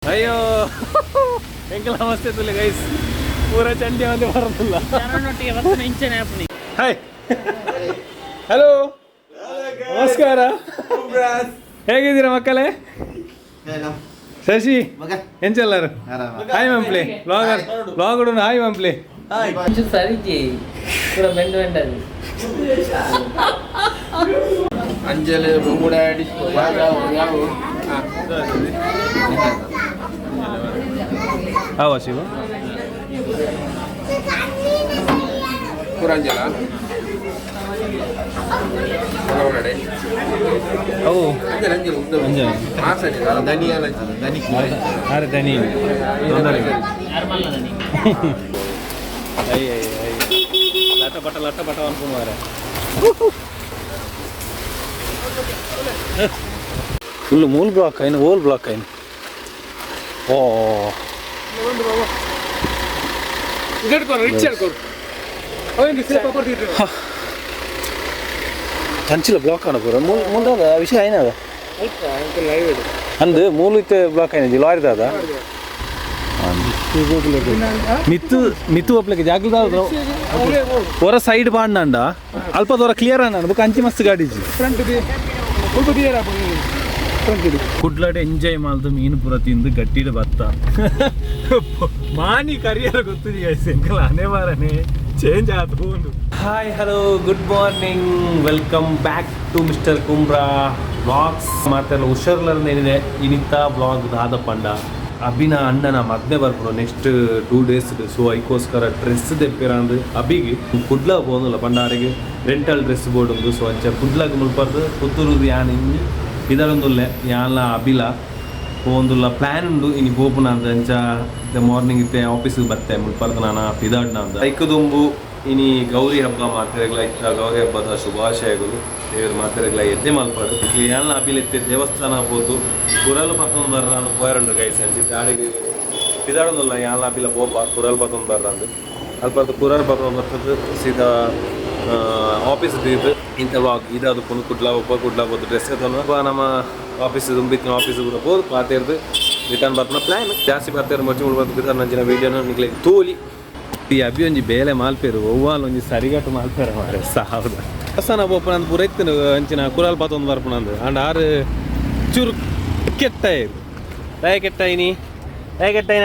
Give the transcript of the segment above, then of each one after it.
ಅಯ್ಯೋ ಎಂಕಲ್ ನಮಸ್ತೆ ತುಲೆ ಗೈಸ್ ಪೂರ ಚಂಡಿ ಒಂದೇ ಬರೋದಿಲ್ಲ ಯಾರನ್ನೊಟ್ಟಿಗೆ ಬರ್ತಾನೆ ಇಂಚನೆ ಆಪ್ನಿ ಹಾಯ್ ಹಲೋ ನಮಸ್ಕಾರ ಹೇಗಿದ್ದೀರಾ ಮಕ್ಕಳೇ ಶಶಿ ಎಂಚೆಲ್ಲರು ಹಾಯ್ ಮಂಪ್ಲಿ ಬ್ಲಾಗರ್ ಹಾಯ್ ಮಂಪ್ಲಿ కొంచెం సరిగ్గి పూర బెండ్ బెండ్ అది ಅಂಜಲಿ ಬುಂಗುಡ ಡಿಸ್ಕೋ ಯಾವ ಹಾವ ಶಿವ ಪುರಂಜಲ ಒಳಗಡೆ ಓ ಅಂಜಲಿ ಅಂಜಲಿ ಉದ್ದ ಮಾಸಡಿ ಧನಿಯಲ್ಲ ಧನಿ ಅರೆ ಧನಿ ಯಾರು ಮಲ್ಲದನಿ ಅಯ್ಯ ಲಟ ಪಟ ಅನ್ಕೊಂಡು ಮಾರೆ ಫುಲ್ ಮೂಲ್ ಬ್ಲಾಕ್ ಆಯ್ನು ಓಲ್ ಬ್ಲಾಕ್ ಆಯ್ನು ಓ ಕಂಚಿಲ ಬ್ಲಾಕ್ ಆನ ಪೂರ ಮುಂದಾದ ವಿಷಯ ಏನದ ಅಂದು ಮೂಲು ಇತ್ತೆ ಬ್ಲಾಕ್ ಆಯ್ನ ಲಾರಿ ದಾದ ಮಿತ್ತು ಒಪ್ಲಿಕ್ಕೆ ಜಾಗದ ಹೊರ ಸೈಡ್ ಬಾಂಡ ಅಲ್ಪ ದೂರ ಕ್ಲಿಯರ್ ಅನ್ನ ಬುಕ್ ಅಂಚಿ ಮಸ್ತ್ ಗಾಡಿಜಿ ಕುಡ್ಲಾಡೆ ಎಂಜಾಯ್ ಮಾಡ್ದು ಮೀನು ಪುರ ತಿಂದು ಗಟ್ಟಿಡ ಭತ್ತ ಮಾನಿ ಕರಿಯರ ಗೊತ್ತಿದೆ ಎಂಕಲ್ ಅನೇ ಮಾರನೆ ಚೇಂಜ್ ಆದ್ಕೊಂಡು hi hello good morning welcome back to mister Kumbra blogs ಮಾತೆಲ್ಲ ಹುಷಾರ್ಲೇನಿದೆ ಇನಿತ ಬ್ಲಾಗ್ ದಾದ ಪಂಡ ಅಭಿನ ಅಣ್ಣನ ಮದ್ನೆ ಬರ್ಬೋದು ನೆಕ್ಸ್ಟ್ 2 days ಸೊ ಅದಕ್ಕೋಸ್ಕರ ಡ್ರೆಸ್ ತೆಪ್ಪಿರಂದು ಅಭಿಗೆ ಕುಡ್ಲ ಹೋಗೋದಿಲ್ಲ ಪಂಡಾರಿಗೆ ರೆಂಟಲ್ ಡ್ರೆಸ್ ಬೋರ್ಡ್ ಉಂಟು ಸೊ ಅಂಚ ಕುಡ್ಲಾಗ ಮುಲ್ಪರ್ದು ಪುತ್ತೂರು ಯಾನ್ ಇನ್ನು ಇದರೊಂದುಲ್ಲೆ ಯಾನ್ಲ ಅಭಿಲ ಒಂದುಲ್ಲ ಪ್ಲ್ಯಾನ್ ಉಂಡು ಇನ್ನು ಬೋಪುನ ಅಂತ ಅಂಚ ಮಾರ್ನಿಂಗ್ ಇತ್ತೆ ಆಫೀಸಿಗೆ ಬತ್ತೆ ಮುಲ್ಪರ್ದು ನಾನು ಪಿದಾಡ್ನ ಅಂತ ಐಕದುಂಬು ಇನಿ ಗೌರಿ ಹಬ್ಬ ಮಾತ್ರೆಗಳ ಇತ್ತ ಗೌರಿ ಹಬ್ಬದ ಶುಭಾಶಯಗಳು ದೇವ್ರ ಮಾತ್ರೆಗಳ ಎದ್ದೆ ಮಲ್ಪಡು ಯಾನ್ಲ ಅಭಿಲೆತ್ತೆ ದೇವಸ್ಥಾನ ಹೋತು ಕುರಲ್ ಪತ್ತೊಂದು ಬರ್ರ ಅಂತ ಪೋಯರಂಡು ಗೈಸ್ ಅಂಚಿ ದಾಡಿಗೆ ಪಿದಾಡೊಂದುಲ್ಲ ಯಾನ್ಲ ಅಭಿಲ ಬೋಪ ಕುರಲ್ ಪತ್ತೊಂದು ಬರ್ರ ಅಂದು ಅಲ್ಪ ಕುರಲ್ ಪತ್ತೊಂದು ಬರ್ತದೆ ಸೀದಾ ಆಫೀಸ್ ಇದು ಇಂಥ ವ್ಲಾಗ್ ಇದಾದ ಪುನಃ ಕುಡ್ಲಾ ಬೋದು ಡ್ರೆಸ್ ಎತ್ತೊಂದು ನಮ್ಮ ಆಫೀಸ್ ತುಂಬಿತ್ತಿನ ಆಫೀಸ್ ಕೂಡ ಬೋದು ಪಾತಿರ್ದು ರಿಟರ್ನ್ ಬರ್ತಾನ ಪ್ಲ್ಯಾನ್ ಜಾಸ್ತಿ ಬರ್ತಾರೆ ಮಚ್ಚಿ ಮುಳ್ಬಾರ್ದು ಬಿದ್ದಾರ ನಂಚಿನ ವೀಡಿಯೋನ ನಿಗ್ಲೆ ತೋಲಿ ಈ ಅಭಿ ಒಂಜಿ ಬೇಲೆ ಮಾಲ್ಪೇರು ಒವ್ವಾಲ್ ಒಂಜಿ ಸರಿಗಟ್ಟು ಮಾಲ್ಪೇರ ಮಾರೆ ಸಾವ್ದ ಹೊಸನ ಬೋಪನ ಅಂತ ಪೂರ ಇತ್ತು ಅಂಚಿನ ಕುರಾಲ್ ಪಾತೊಂದು ಬರ್ಪುನ ಅಂದು ಅಂಡ್ ಆರು ಚೂರು ಕೆಟ್ಟ ಇರು ದಯ ಕೆಟ್ಟಾಯಿನಿ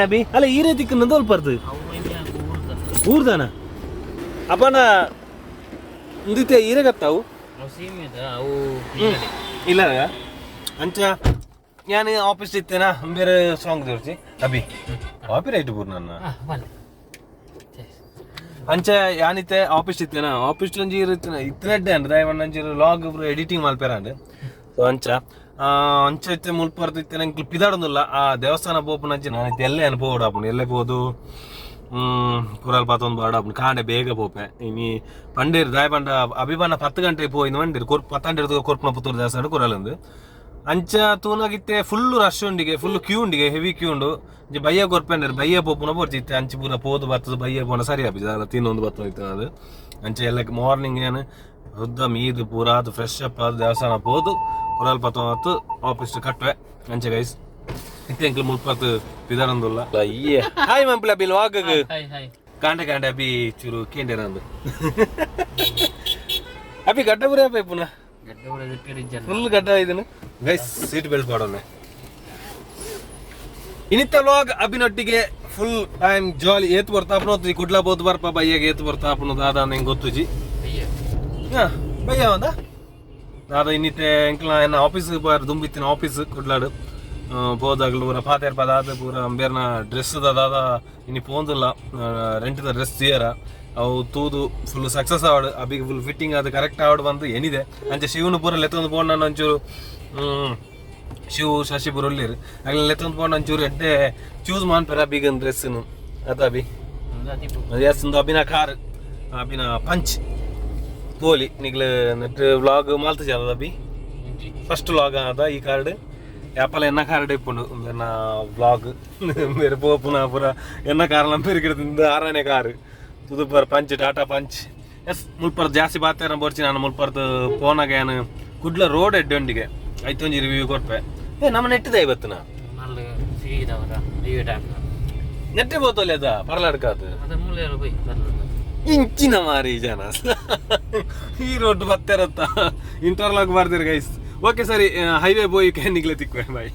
ಅಭಿ ಅಲ್ಲ ಈ ರೀತಿ ನಂದೋಲ್ ಬರ್ದು ಊರ್ದಾನ ಅಪ್ಪನ ಇಂದಿತ್ತೆ ಈರೆಗತ್ತಾವು ಅವು ಇಲ್ಲ ಅಂಚ ഞാൻ ഓഫീസിൽ ഇത്തേനാ ಬೇರೆ ಸಾಂಗ್ ತೋರಿಸಿ ಅಭಿ ಕಾಪಿ ರೈಟ್ ಬೂರ್ ನನ್ನ ಅಂಚ ಯಾನಿತ್ತೆ ಆಫೀಸ್ ಇತ್ತೇನಾ ಆಫೀಸ್ ಒಂಜಿ ಇರುತ್ತೇನೆ ಇತ್ತನಡ್ಡೆ ಅಂಡ್ ದಯವಣ್ಣಂಜಿ ಲಾಗ್ ಎಡಿಟಿಂಗ್ ಮಲ್ಪೇರಂಡ್ ಸೊ ಅಂಚ ಇತ್ತೆ ಮುಲ್ಪರ್ದು ಇತ್ತೆ ನಂಗೆ ಪಿದಾಡೊಂದಿಲ್ಲ ಆ ದೇವಸ್ಥಾನ ಪೋಪುನಂಚಿ ನಾನು ಇತ್ತೆ ಎಲ್ಲೇ ಅನುಭವ ಆಪುನು ಎಲ್ಲೇ ಹೋದು ಕುರಾಲ್ ಪಾತೊಂದು ಬಾಡಾಪುನು ಕಾಂಡೆ ಬೇಗ ಪೋಪೆ ಇನಿ ಪಂಡೇರು ದಾಯ ಪಂಡ ಅಭಿಮಾನ 10 ಗಂಟೆಗೆ ಪೋಯಿನ ಮಂಡೇರು 10 ಕೊರ್ಪುನ ಪುತ್ತೂರು ದೇವಸ್ಥಾನ ಕುರಾಲಂದು ಅಂಚ ತೂನಾಗಿತ್ತೆ ಫುಲ್ ರಶ್ ಉಂಡಿಗೆ ಫುಲ್ ಕ್ಯೂ ಉಂಡಿಗೆ ಹೆವಿ ಕ್ಯೂ ಉಂಡು ಇಂಚ ಬಯ್ಯ ಕೊರ್ಪೆಂಡರು ಬಯ್ಯ ಪೋಪುನ ಬರ್ತಿತ್ತೆ ಅಂಚೆ ಪೂರ ಪೋದು ಬರ್ತದೆ ಬಯ್ಯ ಪೋನ ಸರಿ ಆಪಿದ ಅಲ್ಲ ತಿನ್ನೊಂದು ಬರ್ತೋಯ್ತು ಅದು ಅಂಚೆ ಎಲ್ಲ ಮಾರ್ನಿಂಗ್ ಏನು ಉದ್ದ ಮೀದು ಪೂರ ಅದು ಫ್ರೆಶ್ ಅಪ್ ಅದು ದೇವಸ್ಥಾನ ಪೋದು ಕುರಾಲ್ ಪತ್ತು ಆಫೀಸ್ ಕಟ್ವೆ ಅಂಚೆ ಗೈಸ್ ಇತ್ತೆ ಅಂಕಲ್ ಮುಲ್ಪತ್ತು ಪಿದಾರಂದುಲ್ಲ ಅಯ್ಯೇ ಹಾಯ್ ಮಂಪ್ಲ ಅಭಿ ವಾಗಗ್ ಕಾಂಡೆ ಅಭಿ ಚೂರು ಕೇಂಡೇರಂದು ಅಭಿ ಗಡ್ಡ ಬುರಿ ಅಭಿ ಪುನಃ ಫುಲ್ ಗಡ್ಡ ಇದನ್ನು ಗೈಸ್ ಸೀಟ್ ಬೆಲ್ಟ್ ಮಾಡೋಣ ಇನ್ನಿತ್ತ ವ್ಲಾಗ್ ಅಭಿನೊಟ್ಟಿಗೆ ಫುಲ್ ಟೈಮ್ ಜಾಲಿ ಏತ್ ಬರ್ತಾಪನೋದು ಕುಡ್ಲಾ ಬೋದು ಬರ್ಪ ಬಯ್ಯಾಗ ಏತ್ ಬರ್ತಾಪನು ದಾದ ನಂಗೆ ಗೊತ್ತುಜಿ ಬಯ್ಯ ಒಂದ ದಾದ ಇನ್ನಿತ್ತೆ ಎಂಕ್ಲ ಏನ ಆಫೀಸ್ ದುಂಬಿತ್ತಿನ ಆಫೀಸ್ ಕುಡ್ಲಾಡು ಹೋದಾಗ್ಲು ಪೂರ ಪಾತೇರ್ ಪದಾದ ಪೂರ ಬೇರ್ನ ಡ್ರೆಸ್ ದಾದ ಇನ್ನು ಪೋಂದಿಲ್ಲ ರೆಂಟ್ದ ಡ್ರೆಸ್ ತೀಯರ ಅವು ತೂದು ಫುಲ್ ಸಕ್ಸಸ್ ಆವಡು ಅಬಿಗೆ ಫುಲ್ ಫಿಟ್ಟಿಂಗ್ ಅದು ಕರೆಕ್ಟ್ ಆವಡು ಬಂದು ಏನಿದೆ ಅಂಚೆ ಶಿವನು ಪೂರ ಲೆತ್ತೊಂದು ಪೋಂಡ್ ನಾನು ಒಂಚೂರು ಶಿವ ಶಶಿ ಪೂರ ಒಳ್ಳೆರು ಆಗ್ಲಿ ಲೆತ್ತೊಂದು ಪೋಂಡ್ ಒಂಚೂರು ಎಡ್ಡೆ ಚೂಸ್ ಮಾಡ್ಪೇರ ಅಬಿಗನ್ ಡ್ರೆಸ್ನು ಅದ ಅಭಿ ಒಂದು ಅಭಿನ ಕಾರ್ ಅಭಿನ ಪಂಚ್ ಪೋಲಿ ನಿಗ್ಲು ನೆಟ್ ವ್ಲಾಗ್ ಮಾಲ್ತ ಜಾದ ಅಭಿ ಫಸ್ಟ್ ವ್ಲಾಗ್ ಅದ ಈ ಕಾರ್ಡ್ ಯಾಪಲ ಎನ್ನ ಕಾರ್ಡ್ ಇಪ್ಪುಂಡು ಎನ್ನ ವ್ಲಾಗ್ ಬೇರೆ ಪೋಪುನ ಪೂರ ಎನ್ನ ಕಾರ್ ಪೆರಿಗಿಡದಿಂದ 6ನೇ ಕಾರ್ ತುದುಪರ್ ಪಂಚ್ ಟಾಟಾ ಪಂಚ್ ಎಸ್ ಮುಲ್ಪರ್ ಜಾಸ್ತಿ ಬಾತೇರ ಬರ್ಚಿ ನಾನು ಮುಲ್ಪರ್ದು ಫೋನಾಗ ಏನು ಕುಡ್ಲ ರೋಡ್ ಎಡ್ಡೊಂಡಿಗೆ ಐತೊಂಜಿ ರಿವ್ಯೂ ಕೊಡ್ಪೆ ನಮ್ಮ ನೆಟ್ಟಿದೆ ಇವತ್ತು ನಾ ಇದವರ ಹೈವೇ ಟ್ಯಾಪ್ ನೆಟ್ಟೆ ಬೋತಲ್ಲಿ ಅದ ಪರ್ಲಾಡ್ಕಾದು ಅದ ಮೂಲೆ ಎಲ್ಲ ಹೋಯ್ ಇಂಚಿನ ಮಾರಿ ಜನ ಈ ರೋಡ್ ಬರ್ತಿರತ್ತ ಇಂಟರ್ಲಾಕ್ ಮಾಡ್ತೀರಿ ಗೈಸ್. ಓಕೆ ಸರಿ, ಹೈವೇ ಬೋಯ್ ನಿಗ್ಲೆ ತಿಕ್ವೆ ಬಾಯ್.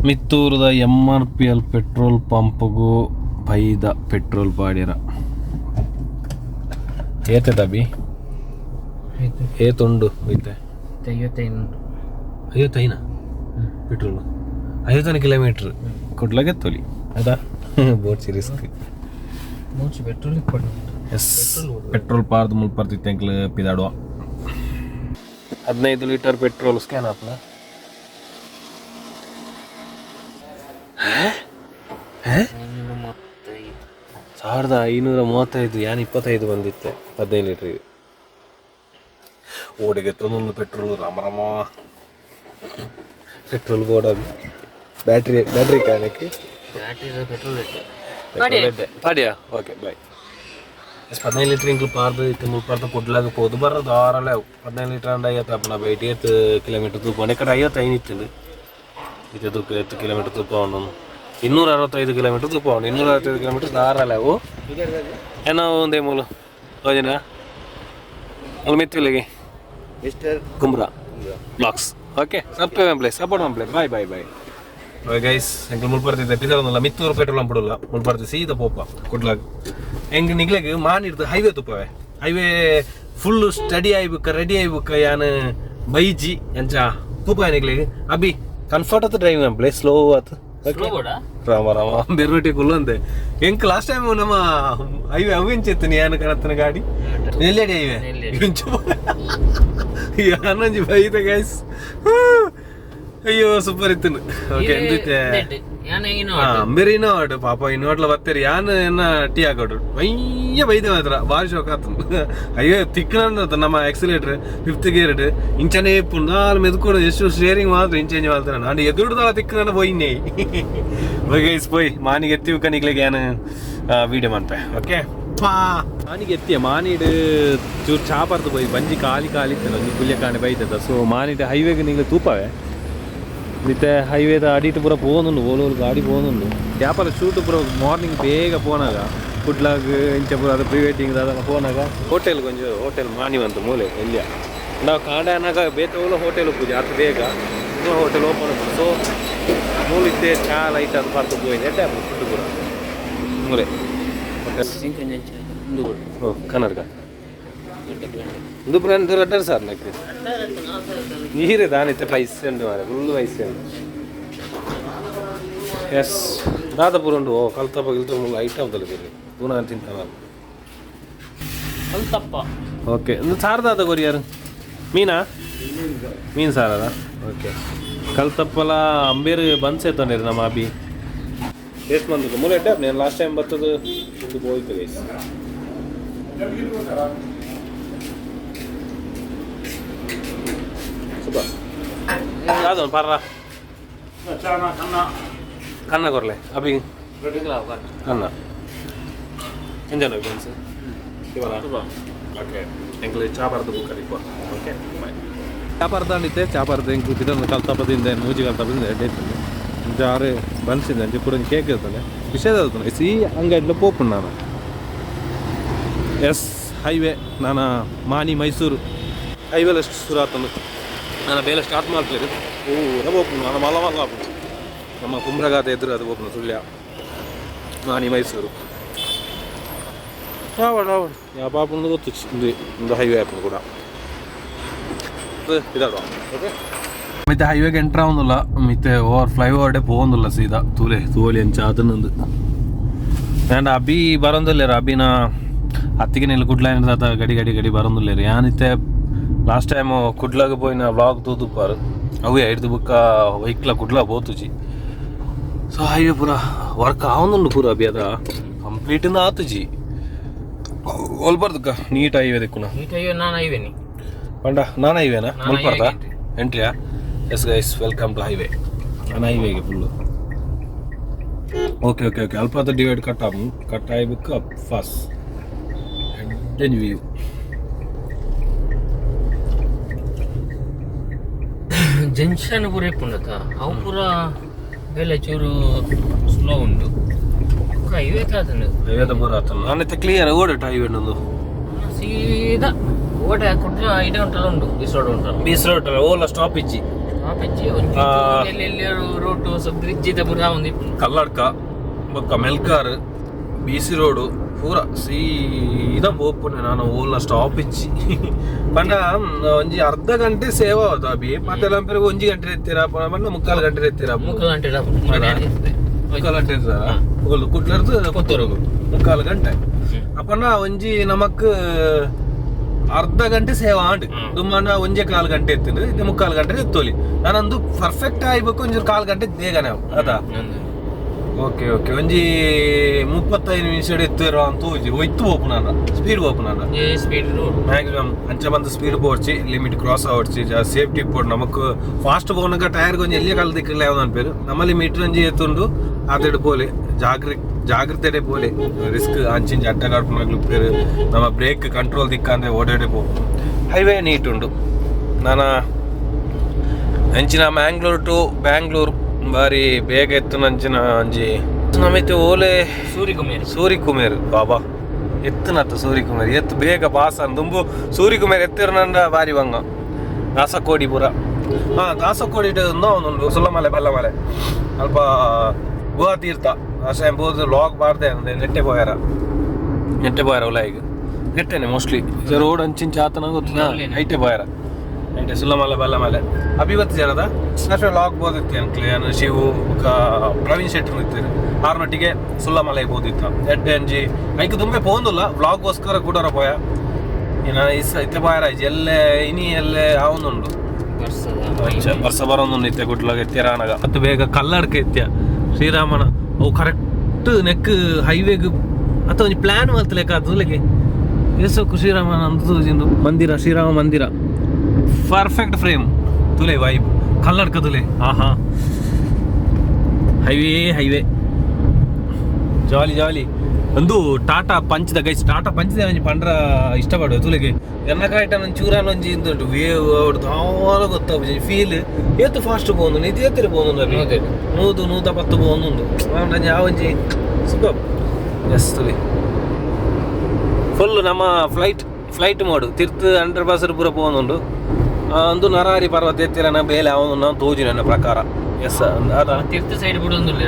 ಮಿತ್ತೂರದ MRPL ಪೆಟ್ರೋಲ್ ಪಂಪ್ಗೂ ಬೈದ ಪೆಟ್ರೋಲ್ ಪಾಡ್ಯರ ಏತದ ಬಿ ಏತುಂಡು ಐತೆ 55 ಪೆಟ್ರೋಲ್ 55 ಕಿಲೋಮೀಟ್ರ್ ಕೊಡ್ಲಾಗೆ ತೊಲಿ ಅದಾ ಬೋರ್ಚಿ ರಿಸ್ಕ್ ಮೂಚಿ ಪೆಟ್ರೋಲ್ ಎಸ್ ಪೆಟ್ರೋಲ್ ಪಾರ್ದು ಮುಲ್ಪರ್ತಿತ್ತು ಎಂಕ್ಲು ಪಿದಾಡುವ 15 ಲೀಟರ್ ಪೆಟ್ರೋಲ್ ಸ್ಕ್ಯಾನ್ ಆತ್ನ 1535 ಯಾನ್ 25 ಬಂದಿತ್ತೆ 15 ಲೀಟ್ರಿಗೆ. ಓಡಿಗೆ ತೊಂದೊಂದು ಪೆಟ್ರೋಲ್ ರಾಮ ಪೆಟ್ರೋಲ್ ಬೋರ್ಡ್ ಬ್ಯಾಟ್ರಿ ಕಾರಣಕ್ಕೆ ಪೆಟ್ರೋಲ್ ಪಾಡಿಯಾ ಓಕೆ ಬಾಯ್. 15 ಲೀಟರ್ ಇಂಕ್ಲು ಪಾರ್ದು ಇತ್ತು ಮುಲ್ಪಾರ್ದು ಕೊಡ್ಲಾಗ ಪೋದು ಬರೋದು ಆರಲ್ಲೇ 15 ಲೀಟರ್ ಅಂಡ್ 50 ನಾವು 88 ಕಿಲೋಮೀಟರ್ ತೂಪ ಒನೆ ಕಡೆ 55 ಇತ್ತಿಲ್ಲ ಇದು ತೂಕ 8 ಕಿಲೋಮೀಟರ್ ತೂಪ ಅವನು 265 ಕಿಲೋಮೀಟರ್ ತೂಪ ಅವನು 265 ಕಿಲೋಮೀಟರ್ ಆರಲ್ಲ ಅವು ಏನೋ ಒಂದೇ ಮೂಲ ಹೋದಿನ ಅಲ್ಲಿ ಮಿತ್ತಿಲ್ಲಿಗೆ mister Kumbra blogs. Okay support please bye bye bye guys. ಎಂಕ್ಲು ಮುಲ್ಪರ್ತಿದ್ದೆ ಪಿದರೊಂದಲ್ಲ ಮಿತ್ತೂರು ಪೆಟ್ರೋಲ್ ಬಿಡಲ್ಲ ಮುಲ್ಪರ್ತಿ ಸೀದಾ ಪೋಪ ಕೊಡ್ಲಾಗ ಹೆಂಗೆ ನಿಗ್ಲೆಗೆ ಮಾನಿಡ್ದು ಹೈವೇ ತುಪ್ಪವೆ ಹೈವೇ ಫುಲ್ ಸ್ಟಡಿ ಆಯ್ಬೇಕು ರೆಡಿ ಆಯ್ಬೇಕು ಯಾನ್ ಬೈಜಿ ಎಂಚ ತುಪ್ಪ ನಿಗ್ಲೆಗೆ ಅಭಿ ಕಂಫರ್ಟ್ ಆತ ಡ್ರೈವಿಂಗ್ ಪ್ಲೇಸ್ ಸ್ಲೋ ಆತು ರಾಮ ಬೆರ್ರೊಟ್ಟಿ ಕುಲ್ಲು ಅಂತೆ ಎಂಕ್ ಲಾಸ್ಟ್ ಟೈಮ್ ನಮ್ಮ ಹೈವೇ ಅವೆಂಚಿತ್ತು ಯಾನ್ ಕನತ್ತನ ಗಾಡಿ ನೆಲ್ಲೆಡಿ ಹೈವೇ ಯಾನಂಜಿ ಬೈದ ಗೈಸ್. ಅಯ್ಯೋ ಸೂಪರ್ ಇತ್ತು. ಓಕೆ ಎಂದಿತ್ತೆ ಬೇರೆ ಇನ್ನೋಟ್ ಪಾಪ ಇನ್ನೋಟ್ಲ ಬರ್ತೀರಿ ಯಾನ್ ಏನ ಟೀ ಹಾಕೋಡು ಬಯ್ಯ ಬೈದೆ ಮಾತ್ರ ಭಾರಿ ಶೋಕ್ ಆತು. ಅಯ್ಯೋ ತಿಕ್ಕನ ನಮ್ಮ ಎಕ್ಸಿಲೇಟರ್ 5th ಗೇರ್ ಇಂಚನೇ ಇಪ್ಪುಂಡು ಅಲ್ಲಿ ಮೆದ್ಕೊಂಡು ಎಷ್ಟು ಸ್ಟೇರಿಂಗ್ ಮಾತ್ರ ಇಂಚೇಂಜ್ ಮಾಡ್ತಾನೆ ನಾನು ಎದುರುದ ತಿಕ್ಕನ ಪೋಯಿನ್ನೇ ಗೈಸ್ ಪೋಯ್ ಮಾನಿಗೆ ಎತ್ತಿ ಕನಿಗ್ಲಿಗೆ ಏನು ವೀಡಿಯೋ ಮಾಡ್ತೆ. ಓಕೆ ಮಾನಿಗೆ ಎತ್ತಿಯ ಮಾನಿಡ್ ಚೂರು ಚಾಪರ್ದು ಪೋಯ್ ಬಂಜಿ ಖಾಲಿ ಇತ್ತು ನಂಗೆ ಕುಲ್ಯ ಕಾಣೆ ಬೈತದ. ಸೊ ಮಾನಿಡ್ ಹೈವೇಗೆ ನಿಂಗೆ ತೂಪವೆ ಮತ್ತೆ ಹೈವೇದ ಅಡಿಟ್ಟು ಪೂರ ಪೋನುಂಡು ಓಲೋಲು ಗಾಡಿ ಪೋನುಂಡು ಯಾಪಲ ಶೂಟ್ ಪೂರ ಮಾರ್ನಿಂಗ್ ಬೇಗ ಪೋನಾಗ ಫುಡ್ಲಾಗ್ ಇಂಚ ಪೂರ ಅದು ಪ್ರೀ ವೆಡ್ಡಿಂಗ್ ಅದೆಲ್ಲ ಪೋನಾಗ ಹೋಟೆಲ್ ಕೊಂಚ ಹೋಟೆಲ್ ಮಾನಿವಂತ ಮೂಲೆ ಎಲ್ಲಿಯ ನಾವು ಕಾಂಡನಾಗ ಬೇತವಲ್ಲ ಹೋಟೆಲ್ ಪೂಜೆ ಅದು ಬೇಗ ಇನ್ನೂ ಹೋಟೆಲ್ ಓಪನ್ ಉಂಟು. ಸೊ ಮೂಲಿದ್ದೆ ಚಾ ಲೈಟ್ ಅದು ಬರ್ತು ಹೋಯ್ತು ಎಡ್ಡೆ ಫುಡ್ ಪೂರ ಮೂಲೆ ಕನ್ನಡಕ ಇದು ಬ್ರ್ಯಾಂಡ್ ರೆಡ್ಡರ್ ಸರ್ ನಕ್ಕೆ ನೀರೇ ದಾನಿತ್ತೆ ಪೈಸೆ ಉಂಟು ಮಾರೆ ಫುಲ್ಲು ಪೈಸೆ ಉಂಟು. ಎಸ್ ದಾದಾಪುರ ಉಂಟು ಓ ಕಲ್ತಪ್ಪ ಗಿಲ್ತಪ್ಪ ಐಟಮ್ ತಲುಪಿರಿ ಪುನಃ ತಿಂತಾನ ಕಲ್ತಪ್ಪ. ಓಕೆ ಒಂದು ಸಾರದಾದ ಕೊರಿಯಾರು ಮೀನಾ ಮೀನು ಸಾರದ ಓಕೆ ಕಲ್ತಪ್ಪಲ ಅಂಬೇರು ಬನ್ಸೆ ತಂದಿರಿ ನಮ್ಮ ಅಭಿ ಟೇಸ್ಟ್ ಬಂದದ್ದು ಮೂಲೆ ಎಡ್ಡೆ ನಾನು ಲಾಸ್ಟ್ ಟೈಮ್ ಬರ್ತದ್ದು ಒಂದು ಹೋಯ್ತು ಗೈಸ್. ಯಾವ್ದು ಪರ್ರ ಕನ್ನ ಕೊರ್ಲೆ ಅಭಿ ಕನ್ನ ಎಂಜಾಯ್ ಬನ್ಸ್ ಓಕೆ ಎಂಕ್ಲು ಚಾಪರ್ದು ಬುಕ್ಕರಿ ಓಕೆ ಚಾಪರ್ದ ಅಂಡಿತ್ತೆ ಚಾಪರ್ದು ಎಂಕ್ಲು ಇದನ್ನು ಕಲ್ತಪ್ಪದಿಂದ ಮೂಜಿ ಕಲ್ತಪ್ಪದಿಂದ ಎಡ್ಡೆ ಇರ್ತದೆ ಜಾರು ಬನ್ಸಿದ್ದೆ ಅಂಚೆ ಕೂಡ ಕೇಕ್ ಇರ್ತಾನೆ ವಿಷಯದ ಇರ್ತಾನೆ ಸಿ ಹಂಗಡ್ಲು ಪೋಪು ನಾನು. ಎಸ್ ಹೈವೇ ನಾನು ಮಾನಿ ಮೈಸೂರು ಹೈವೇಲ ಶುರು ಆತಂದು ನಾನು ಬೇಲೆ ಸ್ಟಾರ್ಟ್ ಮಾಡ್ತೀರಿ ಪೂರ ಓಪನ್ ನಾನು ಮಲ್ಲ ನಮ್ಮ ಕುಂಬ್ರಗಾತ ಎದುರು ಅದು ಓಪನ್ ಸುಳ್ಯ ಮಾನಿ ಮೈಸೂರು ಯಾವ ಪಾಪಂದು ಗೊತ್ತು ಒಂದು ಹೈವೇ ಆ್ಯಪ್ ಕೂಡ ಇದಾಡುವ ಓಕೆ ಮತ್ತೆ ಹೈವೇಗೆ ಎಂಟ್ರ್ ಆಗೋದಿಲ್ಲ ಮತ್ತೆ ಫ್ಲೈಓವರ್ ಡೇ ಹೋಗೋದಿಲ್ಲ ಸೀದಾ ತೂಲಿ ಎಂಚ ಅದನ್ನೊಂದು ಆ್ಯಂಡ್ ಅಭಿ ಬರೋದಿಲ್ಲ ಅಭಿನ ಹತ್ತಿಗೆ ನಿಲ್ಲ ಕುಡ್ಲೈನ್ ಗಡಿ ಬರೋದಿಲ್ಲ ರೀ ಯಾನಿತ್ತೆ ಲಾಸ್ಟ್ ಟೈಮು ಕುಡ್ಲಾಗ ಪೋಯಿನ ವ್ಲಾಗ್ ತೂದು ಪಾರು ಅವೇ ಹಿಡ್ದು ಬುಕ್ಕ ವೈಕ್ಲ ಕುಡ್ಲ ಬೋತುಜಿ. ಸೊ ಹೈವೇ ಪೂರ ವರ್ಕ್ ಆವೊಂದುಂಡು ಪೂರ ಅಭಿ ಅದ ಕಂಪ್ಲೀಟಿಂದ ಆತುಜಿ ಒಲ್ಬಾರ್ದಕ್ಕ ನೀಟ್ ಹೈವೇ ದಿಕ್ಕುನ ನಾನು ಹೈವೇನಿ ಪಂಡ ನಾನು ಹೈವೇನಾ ಮುಲ್ಪಾರ್ದ ಎಂಟ್ರಿಯಾ. Yes guys welcome to highway ನಾನು ಹೈವೇಗೆ ಫುಲ್ಲು ಓಕೆ ಓಕೆ ಓಕೆ ಅಲ್ಪ ಅದು ಡಿವೈಡ್ ಕಟ್ ಆಗ್ಬೇಕು ಫಾಸ್ಟ್ ಹೆಡ್ ವ್ಯೂ ಜಂಕ್ಷನ್ ಪೂರ ಇಪ್ಪುಂಡತ ಅವು ಪೂರ ಬೆಲೆ ಚೂರು ಸ್ಲೋ ಉಂಟು ಹೈವೇ ಹೈವೇದ ಪೂರ ಆತಲ್ಲ ನಾನೈತೆ ಕ್ಲಿಯರ್ ಓಡಾಟ ಹೈವೇ ಒಂದು ಸೀದಾ ಓಟ ಕೊಟ್ಟರೆ ಐಡಿಯಾ ಉಂಟಲ್ಲ ಉಂಟು ಬೀಸ್ ರೋಡ್ ಉಂಟಲ್ಲ ಓಲ ಸ್ಟಾಪ್ ಇಜ್ಜಿ ಎಲ್ಲಿ ರೂಟ್ ಬ್ರಿಡ್ಜ್ ಇದೆ ಪೂರ ಒಂದು ಕಲ್ಲಡ್ಕ ಬೊಕ್ಕ ಮೆಲ್ಕಾರ್ ಬಿಸಿ ರೋಡು ಪೂರ ಸೀದಾ ಪೋಪುನೆ ನಾನು ಓಲ ಸ್ಟಾಪ್ ಇಚ್ಚಿ ಪಂಡ ಒಂಜಿ ಅರ್ಧ ಗಂಟೆ ಸೇವಾ ಆವತ್ತು ಅಭಿ ಮತ್ತೆ ಪೇರೆ 1 ಗಂಟೆ ಎತ್ತೀರಾ ಪಂಡ 3/4 ಗಂಟೆ ಎತ್ತೀರಾ 3/4 ಗಂಟೆ 3/4 ಗಂಟೆ ಎತ್ತಾರ ಓಲು ಕುಟ್ಲರ್ದು ಕೊತ್ತೂರುಗು 3/4 ಗಂಟೆ ಅಪ್ಪನ ಒಂಜಿ ನಮಕ್ ಅರ್ಧ ಗಂಟೆ ಸೇವಾ ಆಂಡ್ ದುಮ್ಮನ 1/4 ಗಂಟೆ ಎತ್ತಿದ್ರು ಇದು 3/4 ಗಂಟೆ ಎತ್ತೋಲಿ ನಾನೊಂದು ಪರ್ಫೆಕ್ಟ್ ಆಯ್ಬೇಕು ಒಂಚೂರು 1/4 ಗಂಟೆ ಬೇಗನೆ ಅದಾ ಓಕೆ ಓಕೆ ಒಂಜಿ 35 ನಿಮಿಷ ಎತ್ತಿರೋ ಅಂತ ಒಯ್ತು ಓಪನ್ ಅಲ್ಲ ಸ್ಪೀಡ್ ಓಪನ್ ಅಲ್ಲ ಮ್ಯಾಕ್ಸಿಮಮ್ ಅಂಚ ಬಂದು ಸ್ಪೀಡ್ ಪೋಡ್ಚಿ ಲಿಮಿಟ್ ಕ್ರಾಸ್ ಆವಡ್ಚಿ ಸೇಫ್ಟಿ ಪೋಡ್ ನಮಕ್ ಫಾಸ್ಟ್ ಪೋನಗ ಟೈರ್ ಗೊಂಜಿ ಎಲ್ಲಿ ಕಾಲ ದಿಕ್ಕಲ್ಲ ಯಾವ್ದು ಅನ್ಪೇರು ನಮ್ಮಲ್ಲಿ ಮೀಟರ್ ಒಂಜಿ ಎತ್ತುಂಡು ಅದೇಡು ಪೋಲೆ ಜಾಗ್ರತೆ ಪೋಲೆ ರಿಸ್ಕ್ ಅಂಚಿಂಜಿ ಅಡ್ಡ ಕಾಡ್ಪುನಾಗ್ಲು ಪೇರು ನಮ್ಮ ಬ್ರೇಕ್ ಕಂಟ್ರೋಲ್ ದಿಕ್ಕಂದ್ರೆ ಓಡಾಡೆ ಪೋ ಹೈವೇ ನೀಟ್ ಉಂಡು ನಾನು ಅಂಚಿನ ಮ್ಯಾಂಗ್ಳೂರ್ ಟು ಬ್ಯಾಂಗ್ಳೂರ್ ಬಾರಿ ಬೇಗ ಎತ್ತು ನಂಚಿನ ಅಂಜಿ ನಮೈತೆ ಓಲೆ ಸೂರಿಕುಮೇರ್ ಬಾಬಾ ಎತ್ತುನತ್ತ ಸೂರಿಕುಮೇರ್ ಎತ್ತು ಬೇಗ ಪಾಸ್ ದುಂಬು ಸೂರಿಕುಮೇರ್ ಎತ್ತಿರ ನಂಡ ಬಾರಿ ಬಂಗ ದಾಸಕೋಡಿ ಪೂರ ದಾಸಕೋಡಿ ಅವನುಂಡು ಸುಲ್ಲಮಲೆ ಬಲ್ಲಮಲೆ ಅಲ್ಪ ಗುಹಾ ತೀರ್ಥ ಅಷ್ಟೇ ಬೋದು ಲಾಗ್ ಬಾರ್ದೆ ಅಂದ್ರೆ ನೆಟ್ಟೆ ಪೋಯಾರ ಒಲ ಈಗ ನೆಟ್ಟೆನೆ ಮೋಸ್ಟ್ಲಿ ರೋಡ್ ಅಂಚಿನ ಚಾತನ ಗೊತ್ತಿಲ್ಲ ಐಟೆ ಪೋಯಾರ ಐಟೆ ಸುಲ್ಲಮಲೆ ಬಲ್ಲಮಲೆ ಅಭಿವತ್ತು ಜನದ ಅಷ್ಟೇ ಲಾಗ್ ಬೋದಿತ್ತು ಅನ್ಕ್ಲಿಯನ್ ಶಿವು ಪ್ರವೀಣ್ ಶೆಟ್ಟಿ ನಿಂತಿರು ಆರ್ನೊಟ್ಟಿಗೆ ಸುಲ್ಲಮಲೆ ಬೋದಿತ್ತು ಎಡ್ಡೆ ಅಂಜಿ ಐಕ್ ತುಂಬೆ ಪೋಂದಿಲ್ಲ ವ್ಲಾಗ್ಗೋಸ್ಕರ ಕೂಡ ಪೋಯ ಇನ್ನು ಇತ್ತೆ ಪಾಯರ ಎಲ್ಲೇ ಇನಿ ಎಲ್ಲೇ ಅವನುಂಡು ವರ್ಷ ಬರೋದು ಇತ್ತೆ ಗುಡ್ಲಾಗ ಎತ್ತಿರಾನಾಗ ಮತ್ತು ಬೇಗ ಕಲ್ಲಡ್ಕ ಎತ್ಯ ಶ್ರೀರಾಮನ ಅವು ಕರೆಕ್ಟ್ ನೆಕ್ ಹೈವೇಗ್ ಅಥವಾ ಒಂದು ಪ್ಲ್ಯಾನ್ ಮಾಡ್ತಲೇಕ ಅದಕ್ಕೆ ಎಸೋಕು ಶ್ರೀರಾಮನ ಅಂದು ಮಂದಿರ ಶ್ರೀರಾಮ ಮಂದಿರ ಪರ್ಫೆಕ್ಟ್ ಫ್ರೇಮ್ ತುಲೆ ವೈಬ್ ಕಲ್ಲಡ್ಕ ತುಲೆ ಆಹಾ ಹೈವೇ ಜಾಲಿ ಒಂದು ಟಾಟಾ ಪಂಚದ ಗೈಸ್ ಟಾಟಾ ಪಂಚದ ಒಂಜಿ ಪಂಡ್ರ ಇಷ್ಟಪಡುವ ತುಲೆಗೆ ಎನ್ನಕಾಯ್ಟ ನನ್ನ ಚೂರಾನ ಒಂಜಿ ಇಂದುಂಟು ವೇವ್ ಅವ್ರದ್ದು ದಾವಾಲ ಗೊತ್ತಾಗ ಫೀಲ್ ಏತು ಫಾಸ್ಟ್ പോകുന്നു ಇದು ಏತಿರ പോകുന്നു 110 പോകുന്നു ಯಾವ ಒಂಜಿ ಸೂಪರ್ ಎಸ್ ತುಲೆ ಫುಲ್ ನಮ್ಮ ಫ್ಲೈಟ್ ಮೋಡ್ ತಿರ್ತು 100% ಪೂರ പോകുന്നുണ്ട് ಒಂದು ನರಹರಿ ಪರ್ವತ ಎತ್ತಿರನ ಬೇಲೆ ಅವನು ನಾವು ತೋಜಿ ನನ್ನ ಪ್ರಕಾರ ಎಸ್ ಅದ ತಿರ್ತು ಸೈಡ್ ಬಿಡೋದಿಲ್ಲ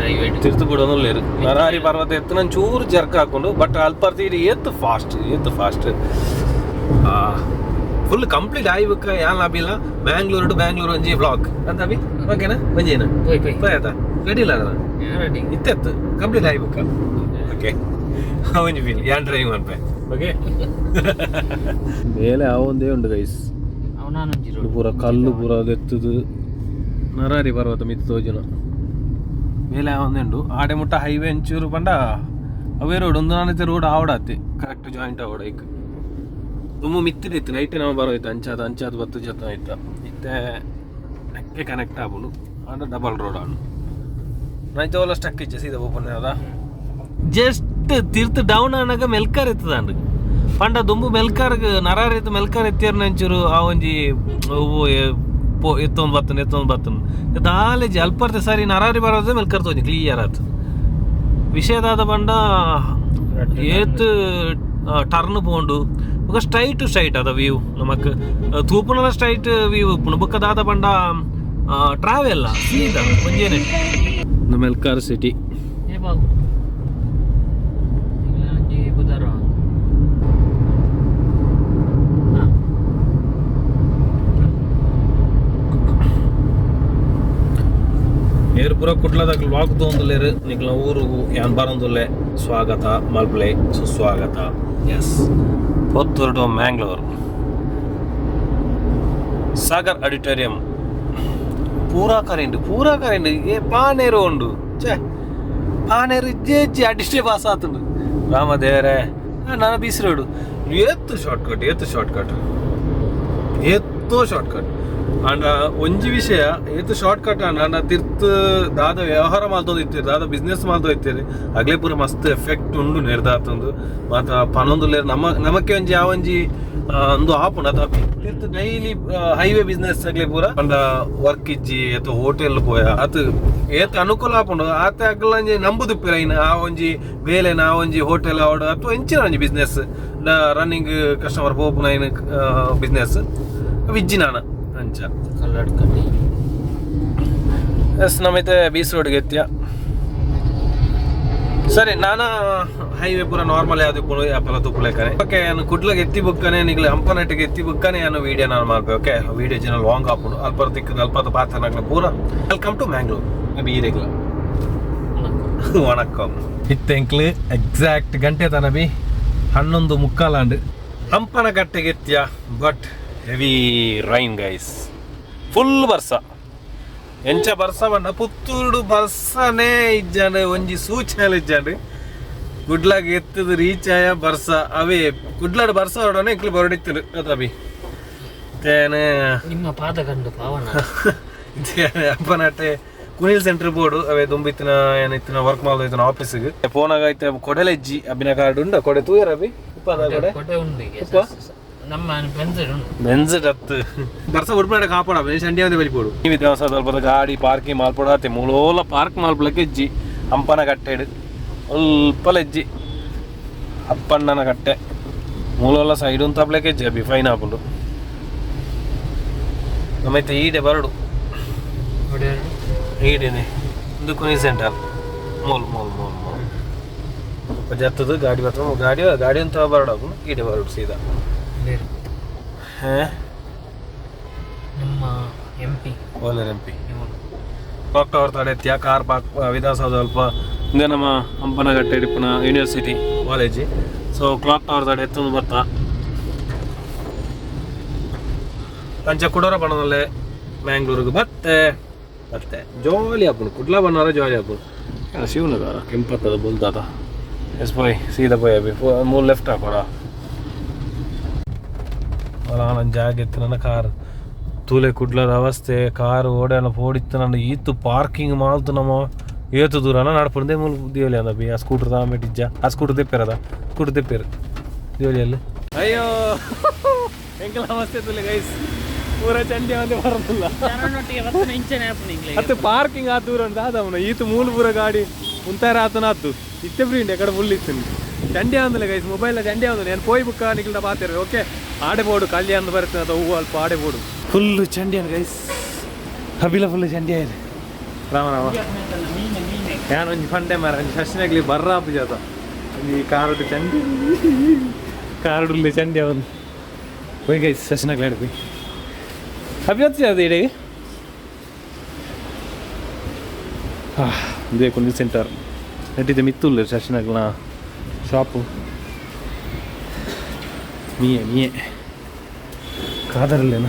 ತಿರ್ತು ಬಿಡೋದಿಲ್ಲ ನರಹರಿ ಪರ್ವತ ಎತ್ತು ನಾನು ಚೂರು ಜರ್ಕ್ ಹಾಕೊಂಡು ಬಟ್ ಅಲ್ಪರ್ತೀರಿ ಎತ್ತು ಫಾಸ್ಟ್ ಫುಲ್ ಕಂಪ್ಲೀಟ್ ಆಯ್ಬೇಕ ಯಾನ್ ಲಾಭಿಲ್ಲ ಬ್ಯಾಂಗ್ಳೂರ್ ಟು ಬ್ಯಾಂಗ್ಳೂರ್ ಒಂಜಿ ವ್ಲಾಗ್ ಅಂತ ಅಭಿ ಓಕೆನಾ ಬಂಜೇನ ಆಯ್ತಾ ರೆಡಿಲ್ಲ ಇತ್ತೆತ್ತು ಕಂಪ್ಲೀಟ್ ಆಯ್ಬೇಕ ಓಕೆ ಒಂಜಿ ಫೀಲ್ ಯಾನ್ ಡ್ರೈವ್ ಮಾಡ್ಬೇ ಓಕೆ ಮೇಲೆ ಅವೊಂದೇ ಉಂಟು ಗೈಸ್ ಪೂರ ಕಲ್ಲು ಪೂರ ಎತ್ತದು ನರಹರಿ ಪರ್ವತ ಮಿತ್ತು ತೋಜುನ ಮೇಲೆ ಅವೊಂದೇ ಉಂಡು ಆಡೆ ಮುಟ್ಟ ಹೈವೇ ಅಂಚೂರು ಪಂಡ ಅವೇ ರೋಡ್ ಒಂದು ನಾನೈತೆ ರೋಡ್ ಆವಡಾತಿ ಕರೆಕ್ಟ್ ಜಾಯಿಂಟ್ ಆವಡ ಈಗ ತುಂಬ ಮಿತ್ತಿಡಿತ್ತು ನೈಟ್ ನಾವು ಬರೋಯ್ತು ಅಂಚಾದ ಬತ್ತು ಜೊತೆ ಆಯ್ತು ಇತ್ತೆ ಅಕ್ಕೆ ಕನೆಕ್ಟ್ ಆಗ್ಬೋದು ಆಡ ಡಬಲ್ ರೋಡ್ ಆಡು ನೈತೆ ಓಲ ಸ್ಟಕ್ ಇಚ್ಚೆ ಸೀದಾ ಓಪನ್ ಅದ ಜಸ್ಟ್ ತಿರ್ತು ಡೌನ್ ಆನಾಗ ಮೆಲ್ಕಾರ್ ಎತ್ತದ ಅಂಡ್ ಪಂಡ ದುಂಬು ಮೆಲ್ಕಾರ್ಗೆ ನರಹರಿ ಎತ್ತು ಮೆಲ್ಕಾರ್ ಎತ್ತಿರ್ನ ಅಂಚೂರು ಆ ಒಂಜಿ ಎತ್ತೊಂದು ಬತ್ತನು ದಾಲೆಜಿ ಅಲ್ಪರ್ತೆ ಸರಿ ನರಹರಿ ಬರೋದೇ ಮೆಲ್ಕಾರ್ ತೋಜಿ ಕ್ಲಿಯರ್ ಆಯ್ತು ವಿಷಯದಾದ ಪಂಡ ಏತ್ ಟರ್ನ್ ಪೋಂಡು ఒక స్ట్రైట్ అద వ్యూ నమక్ తూపున స్ట్రైట్ వ్యూ బుక్కదాద పండ ట్రావెల్ సీదా కొంజేనే ಮೆಲ್ಕಾರ್ ಸಿಟಿ ಏ ಬಾಬು ಇಂಗ್ಲೆಂಡ್ ಬುದಾರ ಏರ್ ಪುರ ಕುಟ್ಲದಾಗ ಲಾಕ್ ತೊಂದಲೇರು ನಿಕ್ಲ ಊರಿಗೂ ಯಾನ್ ಬರಂದುಲ್ಲೆ ಸ್ವಾಗತ ಮಲ್ಪ್ಲೆ ಸುಸ್ವಾಗತ S Puttur to Mangalore Sagar auditorium ಪೂರಾ ಕರೆಂಟ್ ಏ ಪಾನೇರು ಉಂಡು ಪಾನೇರು ಇಜ್ಜೆ ಅಡಿಷ್ಟೇ ಪಾಸ್ ಆತುಂಡು ರಾಮದೇವರೇ ನಾನು ಬೀಸಿ ರೋಡು ಎತ್ತು ಶಾರ್ಟ್ ಕಟ್ ಅಂಡ್ ಒಂಜಿ ವಿಷಯ ಏತು ಶಾರ್ಟ್ ಕಟ್ ಅಂಡ್ ತಿರ್ತ್ ದಾದ ವ್ಯವಹಾರ ಮಾಡ್ತೋದಿತ್ತೀರಿ ದಾದ ಬಿಸ್ನೆಸ್ ಮಾಡ್ತೋದಿತ್ತೀರಿ ಅಗ್ಲೇ ಪೂರ ಮಸ್ತ್ ಎಫೆಕ್ಟ್ ಉಂಡು ನಿರ್ದಾತಂದು ಮಾತ ಪನೊಂದುಲ್ಲೇರ್ ನಮಕ್ಕೆ ಒಂಜಿ ಯಾವಂಜಿ ಒಂದು ಆಪುಂಡು ಅದ ತಿರ್ತ್ ಡೈಲಿ ಹೈವೇ ಬಿಸ್ನೆಸ್ ಆಗ್ಲೇ ಪೂರ ಅಂಡ ವರ್ಕ್ ಇಜ್ಜಿ ಏತು ಹೋಟೆಲ್ ಪೋಯ ಅತ್ ಏತ್ ಅನುಕೂಲ ಆಪುಂಡು ಆತ ಅಗ್ಲಂಜಿ ನಂಬುದುಪ್ಪಿರ ಇನ್ನು ಆ ಒಂಜಿ ಬೇಲೆನ ಆ ಒಂಜಿ ಹೋಟೆಲ್ ಆವಡ್ ಅಥವಾ ಎಂಚಿನ ಒಂಜಿ ಬಿಸ್ನೆಸ್ ರನ್ನಿಂಗ್ ಕಸ್ಟಮರ್ ಪೋಪುನ ಏನು ಬಿಸ್ನೆಸ್ ವಿಜ್ಜಿನಾನ ಅಂಚ ಕಲ್ಲಡ್ಕಟ್ಟಿ ಎಸ್ ನಮ್ಮೈತೆ ಬೀಸ್ ರೋಡ್ಗೆ ಎತ್ತಿಯ ಸರಿ ನಾನು ಹೈವೇ ಪೂರ ನಾರ್ಮಲ್ ಯಾವ್ದು ಪುಳು ಯಾಪೆಲ್ಲ ತುಪ್ಪಲೇಕನೆ ಓಕೆ ನಾನು ಕುಡ್ಲಾಗ ಎತ್ತಿ ಬುಕ್ಕನೆ ನಿಗ್ಲೆ ಹಂಪನಟ್ಟಿಗೆ ಎತ್ತಿ ಬುಕ್ಕನೆ ನಾನು ವಿಡಿಯೋ ನಾನು ಮಾಡ್ಬೇಕು ಓಕೆ ವಿಡಿಯೋ ಜನ ಲಾಂಗ್ ಆಪುಡು ಅಲ್ಪ ದಿಕ್ಕದ ಅಲ್ಪ ಪಾತನಾಗ್ಲ ಪೂರ ವೆಲ್ಕಮ್ ಟು ಮ್ಯಾಂಗ್ಳೂರ್ ಅಬಿ ಈರೆಗ್ಲ ವಣಕ್ಕಂ ಇತ್ತೆಂಕ್ಲು ಎಕ್ಸಾಕ್ಟ್ ಗಂಟೆ ತನ ಬಿ 11:45 ಹಂಪನ ಕಟ್ಟೆಗೆ ಎತ್ತಿಯ but heavy rain guys full ಬರ್ಸ ಎಂಚ ಬರ್ಸ ಬಂಡ ಪುತ್ತೂರು ಬರ್ಸನೇ ಇಜ್ಜಾಂಡ್ ಒಂಜಿ ಸೂಚನೆ ಇಜ್ಜಾಂಡ್ ಕುಡ್ಲಾಗ ಎತ್ತದ ರೀಚ್ ಆಯ ಬರ್ಸ ಅವೇ ಕುಡ್ಲಾಡ್ ಬರ್ಸ ಹೊರಡನೆ ಇಂಕ್ಲು ಬರಡಿತ್ತಿರು ಅತಬಿ ತೇನೆ ನಿಮ್ಮ ಪಾದ ಕಂಡು ಪಾವನ ಅಪ್ಪನಟ್ಟೆ ಕುನಿಲ್ ಸೆಂಟರ್ ಬೋರ್ಡು ಅವೇ ದುಂಬಿತ್ತಿನ ಏನಿತ್ತಿನ ವರ್ಕ್ ಮಾಡೋದಿತ್ತಿನ ಆಫೀಸಿಗೆ ಫೋನಾಗ ಐತೆ ಕೊಡೆಲೆಜ್ಜಿ ಅಭಿನ ಕಾರ್ಡ್ ಉಂಡ ಕೊಡೆ ತೂಯರ ಅಭಿ ಉಪ್ಪಾದ ಕೊಡೆ ಉಂಡು ನಮ್ಮ ಬೆಂಜಡ್ ಅತ್ತು ಬರ್ಸ ಉಡ್ಪಡ ಕಾಪಾಡ ಚಂಡಿ ಒಂದೇ ಬಲಿಪೋಡು ನೀವು ದೇವಸ್ಥಾನ ಸ್ವಲ್ಪ ಗಾಡಿ ಪಾರ್ಕಿಂಗ್ ಮಾಲ್ಪಡತ್ತೆ ಮೂಲೋಲ ಪಾರ್ಕ್ ಮಾಲ್ಪಡಕ್ಕೆ ಇಜ್ಜಿ ಹಂಪನ ಕಟ್ಟೆಡು ಸ್ವಲ್ಪ ಹೆಜ್ಜಿ ಅಪ್ಪಣ್ಣನ ಕಟ್ಟೆ ಮೂಲೋಲ ಸೈಡ್ ಅಂತ ತಪ್ಲಕ್ಕೆ ಹೆಜ್ಜಿ ಅಭಿ ಫೈನ್ ಹಾಕೊಂಡು ನಮ್ಮೈತೆ ಈಡೆ ಬರಡು ಈಡೇನೆ ಇದು ಕುನಿ ಸೆಂಟರ್ ಮೂಲ್ ಮೂಲ್ ಮೂಲ್ ಮೂಲ್ ಜತ್ತದು ಗಾಡಿ ಬರ್ತದೆ ಗಾಡಿ ಅಂತ ಬರಡು ಈಡೆ ಬರಡು ಸೀದಾ ನಮ್ಮ MP ಓಲರ್ MP ಕ್ಲಾಕ್ ಟವರ್ ತಡೆತ್ಯ ಕಾರ್ ಪಾರ್ಕ್ ವಿಧಾನಸೌಧ ಸ್ವಲ್ಪ ಹಿಂದೆ ನಮ್ಮ ಹಂಪನಗಟ್ಟೆ ಇಡಿಪುನ ಯೂನಿವರ್ಸಿಟಿ ಕಾಲೇಜಿ ಸೊ ಕ್ಲಾಕ್ ಟವರ್ ತಡೆ ಎತ್ತೊಂದು ಬರ್ತಾ ಪಂಚ ಕುಡೋರ ಬಣ್ಣದಲ್ಲೇ ಮ್ಯಾಂಗ್ಳೂರಿಗೆ ಮತ್ತೆ ಜಾಲಿ ಹಾಕೊಂಡು ಕುಡ್ಲ ಬಣ್ಣಾರ ಜಾಲಿ ಹಾಕೊಂಡು ಶಿವನಗಾರ ಕೆಂಪತ್ತದ ಬುಲ್ದಾದ ಎಸ್ ಪೋಯ್ ಸೀದಾ ಪೋಯ್ ಅಭಿ ಮೂರು ಲೆಫ್ಟ್ ಹಾಕೋಣ ನನ್ನ ಜಾಗ ಇತ್ತು ನನ್ನ ಕಾರ್ ತೂಲೆ ಕುಡ್ಲದ ಅವಸ್ಥೆ ಕಾರು ಓಡಾನ ಪೋಡಿತ್ತು ನನ್ನ ಈತು ಪಾರ್ಕಿಂಗ್ ಮಾಲ್ತು ನಮ್ಮ ಏತು ದೂರನ ನಡ್ಪಂದೆ ಮೂಲ ದಿವಲಿ ಅಂದ ಬಿ ಆ ಸ್ಕೂಟರ್ ತಗೊಂಬಿಟ್ಟಿಜ್ಜ ಆ ಸ್ಕೂಟರ್ ತೆಪ್ಪೇರದ ಸ್ಕೂಟರ್ ತೆಪ್ಪೇರು ದಿವಲಿಯಲ್ಲಿ ಅಯ್ಯೋ ಎಂಕಲ ಅವಸ್ಥೆ ತುಲೆ ಗೈಸ್ ಪೂರ ಚಂಡಿ ಒಂದೇ ಬರೋದಿಲ್ಲ ಮತ್ತೆ ಪಾರ್ಕಿಂಗ್ ಆ ದೂರ ಅಂತ ಆದವನ ಈತು ಮೂಲ ಪೂರ ಗಾಡಿ ಮುಂತಾರ ಆತನ ಆತು ಇತ್ತೆ ಫ್ರೀ ಎಕಡೆ ಫುಲ್ ಇತ್ತು ಚಂಡಿ ಆಂದಲ್ಲ ಗೈಸ್ ಮೊಬೈಲ್ ಚಂಡಿ ಆಂದ ನಾನು ಪೋಯ್ ಬುಕ್ಕ ನಿಖಿಲ್ದ ಪಾತಿರ ಓಕೆ ಆಡೆ ಬೋಡು ಕಲ್ಯಾಣ ಬರುತ್ತೆ ಅದು ಹೂವು ಅಲ್ಪ ಆಡೆ ಬೋಡು ಫುಲ್ಲು ಚಂಡಿ ಅನ್ ಗೈಸ್ ಹಬಿಲ ಫುಲ್ ಚಂಡಿ ಆಯ್ತು ರಾಮ ನಾನು ಒಂಜಿ ಫಂಡೆ ಮಾರ ಒಂಜಿ ಶಶಿನಾಗ್ಲಿ ಬರ್ರ ಜಾತ ಒಂಜಿ ಕಾರಡು ಚಂಡಿ ಕಾರಡುಲ್ಲಿ ಚಂಡಿ ಅವನು ಹೋಯ್ ಗೈಸ್ ಶಶಿನಾಗ್ಲಿ ಆಡಿ ಹೋಯ್ ಅಭಿವೃದ್ಧಿ ಅದು ಇಡೀ ಇದೇ ಕುನಿ ಸೆಂಟರ್ ನಟಿದೆ ಮಿತ್ತುಲ್ಲ ಶಶಿನಾಗ್ಲ ಶಾಪು ಮೀಯೆ ಕಾದರಲ್ಲೇನ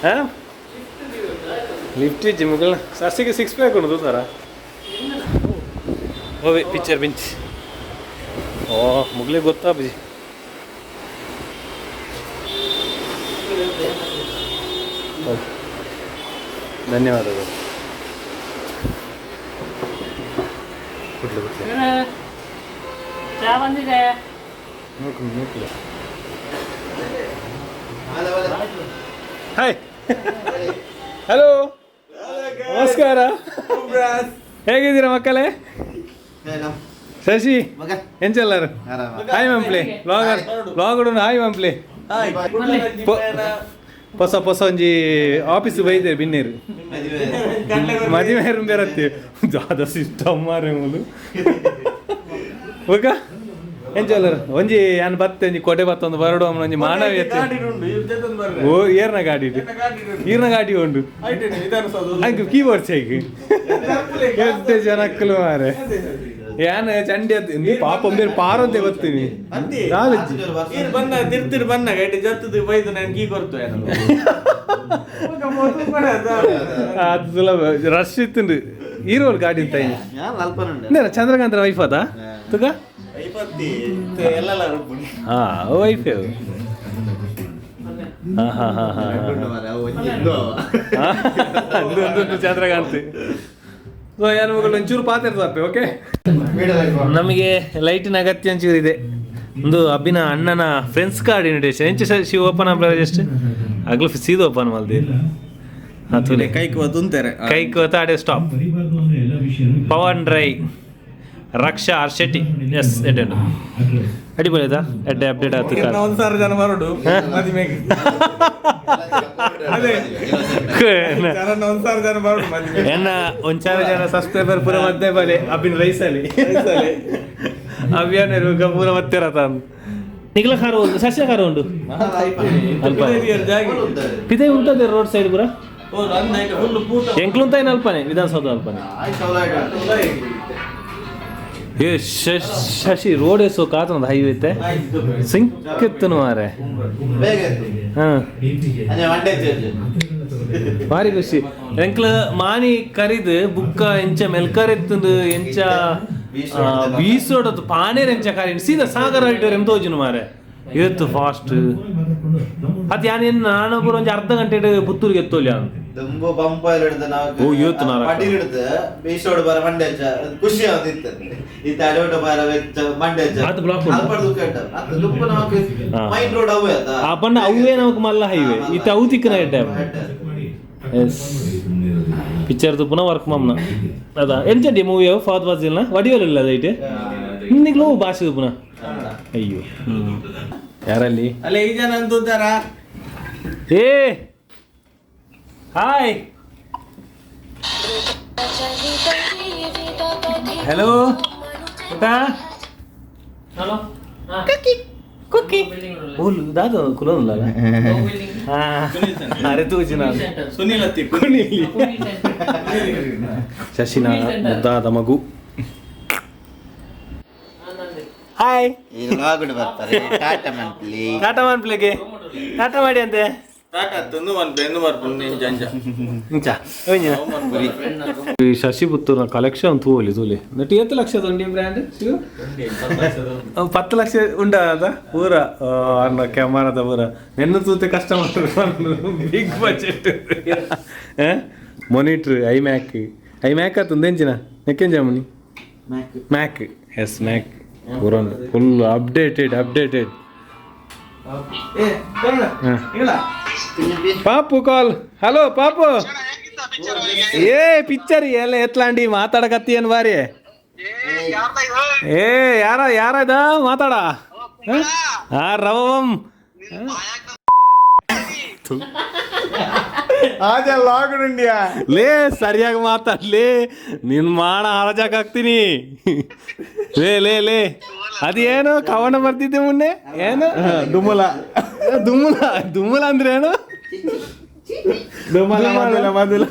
ಹಾಂ ಲಿಫ್ಟ್ ಇಜ್ಜಿ ಮುಗಲ್ ಸಸಿಗೆ 6 ಪ್ಯಾಕ್ ಉಂಟು ತೂತಾರ ಹೋಗಿ ಪಿಕ್ಚರ್ ಬೆಂಚ್ ಓ ಮುಗ್ಲಿಗೆ ಗೊತ್ತಾ ಬಜಿ ಧನ್ಯವಾದಗಳು ಚಾ ಬಂದಿದೆ ನೋಡ್ಲಿ ಹಾಯ್ ಹಲೋ ನಮಸ್ಕಾರ ಹೇಗಿದ್ದೀರಾ ಮಕ್ಕಳೇ ಶಶಿ ಎಂಚಲ್ಲಾರು ಹಾಯ್ ಮಂಪ್ಲಿ ಲಾಗಡ್ ಹಾಯ್ ಮಂಪ್ಲಿ ಹೊಸ ಹೊಸ ಒಂಜಿ ಆಫೀಸ್ ಬೈದೆ ಬಿನ್ನೇರು ಮದುವೆ ಬೇರತ್ತಿ ಜಾದ ಸಿಸ್ಟಮ್ ಮಾರೆ ಮೂಲು ಓಕ ಎಂಚಲ್ಲರು ಒಂಜಿ ಏನ್ ಬತ್ತೆ ಒಂಜಿ ಕೊಡೆ ಬತ್ತೊಂದು ಬರಡು ಒಂಜಿ ಮಾನವ ಓ ಏರ್ನ ಗಾಡಿ ಈರ್ನ ಗಾಡಿ ಉಂಡು ಅಂಕು ಕೀಬೋರ್ಡ್ ಚೈಕ್ ಎಷ್ಟೇ ಜನಕ್ಕಲು ಮಾರೆ ಏನ್ ಚಂಡಿ ಅಂತ ಪಾಪ ಬೇರೆ ಪಾರಂತೆ ಬರ್ತೀನಿ ಬನ್ನ ತಿರ್ತಿರ್ ಬನ್ನ ಗೈಟ್ ಜತ್ತದು ಬೈದು ನಾನು ಕೀ ಕೊರ್ತು ಅದು ಸುಲಭ ರಶ್ ಇತ್ತು ಹೀರೋ ಗಾಡಿ ಅಂತ ಚಂದ್ರಕಾಂತ ವೈಫ್ ಅದ ತುಗ ವೈಫ್ ಚಂದ್ರಕಾಂತ್ ಸೊ ಏನು ಮಗಳು ಒಂಚೂರು ಪಾತಿರ್ತಪ್ಪೆ ಓಕೆ. ನಮಗೆ ಲೈಟಿನ ಅಗತ್ಯ ಒಂಚೂರು ಇದೆ. ಒಂದು ಅಬ್ಬಿನ ಅಣ್ಣನ ಫ್ರೆಂಡ್ಸ್ ಕಾರ್ಡ್ ಇನ್ವಿಟೇಷನ್ ಎಂಚ ಶಿವ ಓಪನ್ ಆಗ್ಲ ಜಸ್ಟ್ ಆಗ್ಲೂ ಸೀದಾ ಓಪನ್ ಮಾಡ್ದಿಲ್ಲ ಅಥವಾ ಕೈಕ್ ತಾಡೆ ಸ್ಟಾಪ್ ಪವನ್ ಡ್ರೈ ರಕ್ಷಾ ಶೆಟ್ಟಿ ಎಸ್ ಎಡ್ಡೆಂಡು ಅಡಿಪೊಳಿ ಆಯ್ತಾ ಎಡ್ಡೆ ಅಪ್ಡೇಟ್ ಆಗ್ತದೆ. ಒಂದು 1000 ಜನ ಬರೋಡು ಮದುವೆಗೆ ಎನ್ನ 1000 ಜನ ಸಬ್ಸ್ಕ್ರೈಬರ್ ಪೂರ ಮಧ್ಯೆ ಬಲೆ ಅಬ್ಬಿನ ರೈಸಲ್ಲಿ ಅಭಿಯಾನ ಪೂರ ಮತ್ತೆ ರಥ ನಿಗ್ಲ ಖಾರ ಉಂಟು ಸಸ್ಯ ಖಾರ ಉಂಟು ಪಿತೆ ಉಂಟದೆ ರೋಡ್ ಸೈಡ್ ಪೂರ ಎಂಕ್ಲುಂತ ಏನು ಅಲ್ಪನೆ ವಿಧಾನಸೌಧ ಅಲ್ಪನೆ ಏ ಶಶಿ ರೋಡ್ ಎಸೋ ಕಾತನದ ಹೈವೇ ಐತೆ ಸಿಂಕೆತ್ತನು ಮಾರೆ ಭಾರಿ ಖುಷಿ ಎಂಕ್ಲ ಮಾನಿ ಕರಿದು ಬುಕ್ಕ ಎಂಚ ಮೆಲ್ಕರೆತ್ತಂದು ಎಂಚ ಬೀಸೋಡದು ಪಾನೇರ್ ಎಂಚ ಕರಿ ಸೀದಾ ಸಾಗರ ಇಟ್ಟರೆ ಎಂತೋಜುನು ಮಾರೆ ಇವತ್ತು ಫಾಸ್ಟ್ ಅದು ಯಾನೇನು ನಾನೊಬ್ಬರು ಒಂದು ಅರ್ಧ ಗಂಟೆ ಪುತ್ತೂರಿಗೆ ಎತ್ತೋಲ್ಲ ತುಂಬಾ ಪಂಪ ಹಿಡಿದು ನಾವು ಇವತ್ತು ಪಡಿ ಹಿಡಿದು ಬೀಸೋಡು ಬರ ಮಂಡ್ಯಜ ಖುಷಿ ಆಗುತ್ತಿತ್ತು ಈ ತಡೆಯೋಟ ಬರ ವೆಚ್ಚ ಮಂಡ್ಯಜ ಅದು ಬ್ಲಾಕ್ ಅಲ್ಪಡು ಕೆಟ್ಟ ಅದು ದುಪ್ಪ ನಮಗೆ ಮೈನ್ ರೋಡ್ ಅವೇ ಅದ ಆ ಪಂಡ ಅವೇ ನಮಗೆ ಮಲ್ಲ ಹೈವೇ ಇತ್ತ ಅವು ತಿಕ್ಕನ ಇಟ್ಟ ಎಸ್ ಪಿಕ್ಚರ್ ಪುನಃ ವರ್ಕ್ ಮಮ್ನ ಅದ ಎಂಚಂಡಿ ಮೂವಿ ಅವು ಫಾದ್ ಬಾಜಿಲ್ನ ವಡಿಯೋಲಿಲ್ಲ ಅದೈತೆ ನಿಗ್ಲೂ ಭಾಷೆ ಪುನಃ ಅಯ್ಯೋ ಯಾರಲ್ಲಿ ಅಲ್ಲ ಈ ಜನ ಅಂತಾರ ಏ ಹಾಯ್ ಹಲೋ ಊಟಾ ಹಲೋ ಕುಕ್ಕಿ ಓಲು ದಾದ ಕುಲೋಲ್ಲ ಅರೆ ತೂಜಿನ ಸುನಿಲ್ ಅತ್ತಿ ಶಶಿನಾಳ ಮುದ್ದಾದ ಮಗು ಹಾಯ್ ಈಗ ನಾಗುಡು ಬರ್ತಾರೆ ಟಾಟಾ ಮಂತ್ಲಿ ಟಾಟಾ ಮಾಡ್ಲಿಕ್ಕೆ ಟಾಟಾ ಮಾಡಿ ಅಂತೆ ಈ ಶಶಿ ಪುತ್ತೂರ್ನ ಕಲೆಕ್ಷನ್ ತೂಲಿ ತೂಲಿ ನಟಿ 10 ಲಕ್ಷದ ಉಂಡಿ ಬ್ರ್ಯಾಂಡ್ 10 ಲಕ್ಷ ಉಂಡ ಅದ ಪೂರ ಅನ್ನ ಕ್ಯಾಮರಾದ ಪೂರ ನೆನ್ನ ತೂತೆ ಕಸ್ಟಮರ್ ಬಿಗ್ ಬಜೆಟ್ ಮೊನಿಟ್ರ್ ಐಮ್ಯಾಕ್ ಆತಂದು ಎಂಚಿನ ನೆಕ್ಕೆಂಜ ಮನಿ ಮ್ಯಾಕ್ ಎಸ್ ಮ್ಯಾಕ್ ಪೂರ ಫುಲ್ ಅಪ್ಡೇಟೆಡ್ ಪಾಪು ಕಾಲ್ ಹಲೋ ಪಾಪು ಏ ಪಿಕ್ಚರ್ ಎಲ್ಲ ಎತ್ಲಾಂಡಿ ಮಾತಾಡಕತ್ತಿ ಏನ್ ಬಾರಿ ಏ ಯಾರದ ಮಾತಾಡ ರವಂ ಲೇ ಸರಿಯಾಗಿ ಮಾತಾಡ್ಲಿ ನಿನ್ ಮಾಡ ಹಳಜಾಕ್ ಹಾಕ್ತೀನಿ ಲೇ ಅದೇನು ಕವನ ಬರ್ತಿದ್ದೆ ಮುನ್ನೆ ಏನು ದುಮ್ಮಲ ಅಂದ್ರೆ ಏನು ಮೊದಲ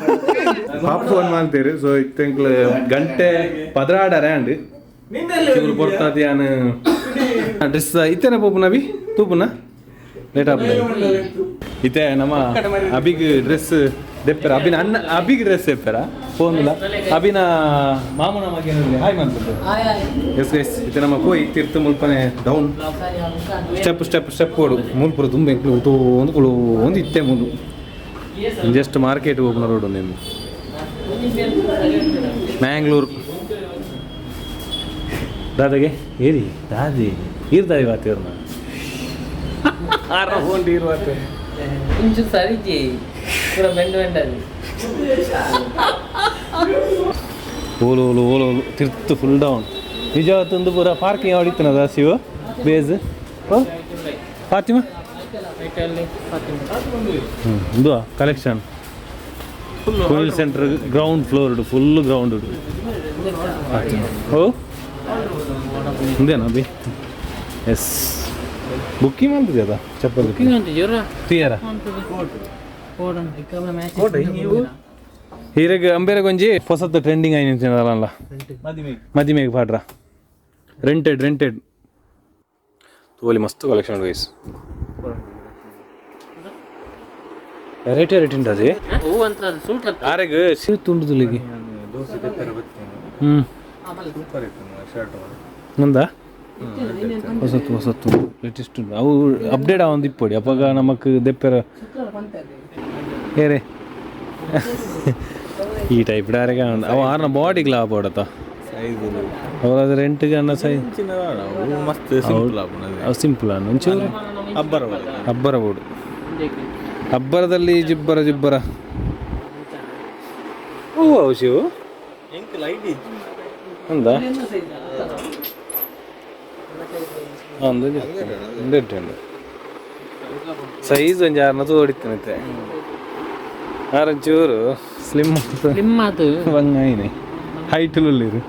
ಪಾಪ ಫೋನ್ ಮಾಡ್ತೀರಿ ಸೊ ಇತ್ತಂಕ್ಲ ಗಂಟೆ ಪದರಾಡರೆ ಅಂಡ್ ಇವ್ರು ಕೊಡ್ತಾತಿ ಯಾನು ಡ್ರೆಸ್ ಇತ್ತೇನೆ ಪೋಪು ನಬಿ ತೂಪುನ ಲೇಟ್ ಆಪ್ ಇತ್ತೆ ನಮ್ಮ ಅಬಿಗ್ ಡ್ರೆಸ್ ದೆಪ್ಪರ ಅಬಿನ ಅನ್ನ ಅಬಿಗ್ ಡ್ರೆಸ್ ದೆಪ್ಪರ ಫೋನ್ಲ ಅಬಿನ ಮಾಮನ ಮಗೆ ಹಾಯ್ ಮಾಡ್ತಾರೆ ಎಸ್ ಗೈಸ್ ಇತ್ತೆ ನಮ್ಮ ಕೋಯಿ ತೀರ್ಥ ಮುಲ್ಪನೆ ಡೌನ್ ಸ್ಟೆಪ್ ಕೊಡು ಮೂಲ್ಪುರ ತುಂಬ ಎಂಕ್ಲು ಒಂದು ಇತ್ತೆ ಮುಂದು ಜಸ್ಟ್ ಮಾರ್ಕೆಟ್ ಹೋಗ್ನ ರೋಡ್ ನಿಂದು ಮ್ಯಾಂಗ್ಳೂರು ದಾದಾಗೆ ಏರಿ ದಾದಿ ಇರ್ದಾವಿ ವಾತಿವ್ರನ್ನ ಹೋಂಡಿ ಇರುವಾತ ಇಂಚು ಸರಿಜಿ ಪೂರ ಬೆಂಡು ಓಲು ತಿರ್ತು ಫುಲ್ ಡೌನ್ ನಿಜವತ್ತೊಂದು ಪೂರ ಪಾರ್ಕಿಂಗ್ ಹೊಡಿತನದ ಶಿವ ಬೇಸ್ ಫಾತಿಮಾ ಇದು collection full centre ground floor full ground ಓ ಮುಂದೇನಾ ಬಿ ಎಸ್ ಬುಕ್ಕಿಂಗ್ ಮಾಡ್ತಿದ್ದೆ ಅದ ಚಪ್ಪಲ್ ತೀಯರ ಹೀರೆಗೆ ಅಂಬೇರೆ ಗೊಂಜಿ ಹೊಸತ್ತು ಟ್ರೆಂಡಿಂಗ್ ಆಗಿ ನಿಂತಿನಲ್ಲ ಮದಿಮೆಗೆ ಪಾಡ್ರ ರೆಂಟೆಡ್ ತೋಲಿ ಮಸ್ತ್ ಕಲೆಕ್ಷನ್ ಗೈಸ್ ರೇಟ್ ಉಂಟು ಅದೇ ಆರೆಗೆ ಸೀಟ್ ತುಂಡು ತುಲಿಗೆ ನಂದ ಹೊಸತ್ತು ಲೇಟೆಸ್ಟ್ ಉಂಟು ಅವು ಅಪ್ಡೇಟ್ ಆಗೊಂದು ಇಪ್ಪಡಿ ಅಪ್ಪಾಗ ನಮಕ್ ದೆಪ್ಪರ ಏರೆ ಈ ಟೈಪ್ ಡೈರೆಕ್ಟ್ ಅವ ಆರ್ನ ಬಾಡಿಗೆ ಲಾಭ ಪಡತ್ತ ಅವ್ರ ರೆಂಟ್ಗೆ ಅನ್ನ ಸೈಜ್ ಮಸ್ತ್ ಅವು ಸಿಂಪಲ್ ಅನ್ನ ಒಂಚೂರು ಅಬ್ಬರ ಬೋಡು ಅಬ್ಬರದಲ್ಲಿ ಜಿಬ್ಬರ ಓ ಶಿವು ಅಂದ ಸೈಜ್ ಒಂದು ಯಾರನ್ನದು ಹೊಡಿತಾನೈತೆ ಆರಂಚೂರು ಸ್ಲಿಮ್ ಬಂಗಾಯಿನಿ ಹೈಟಲ್ಲಿರು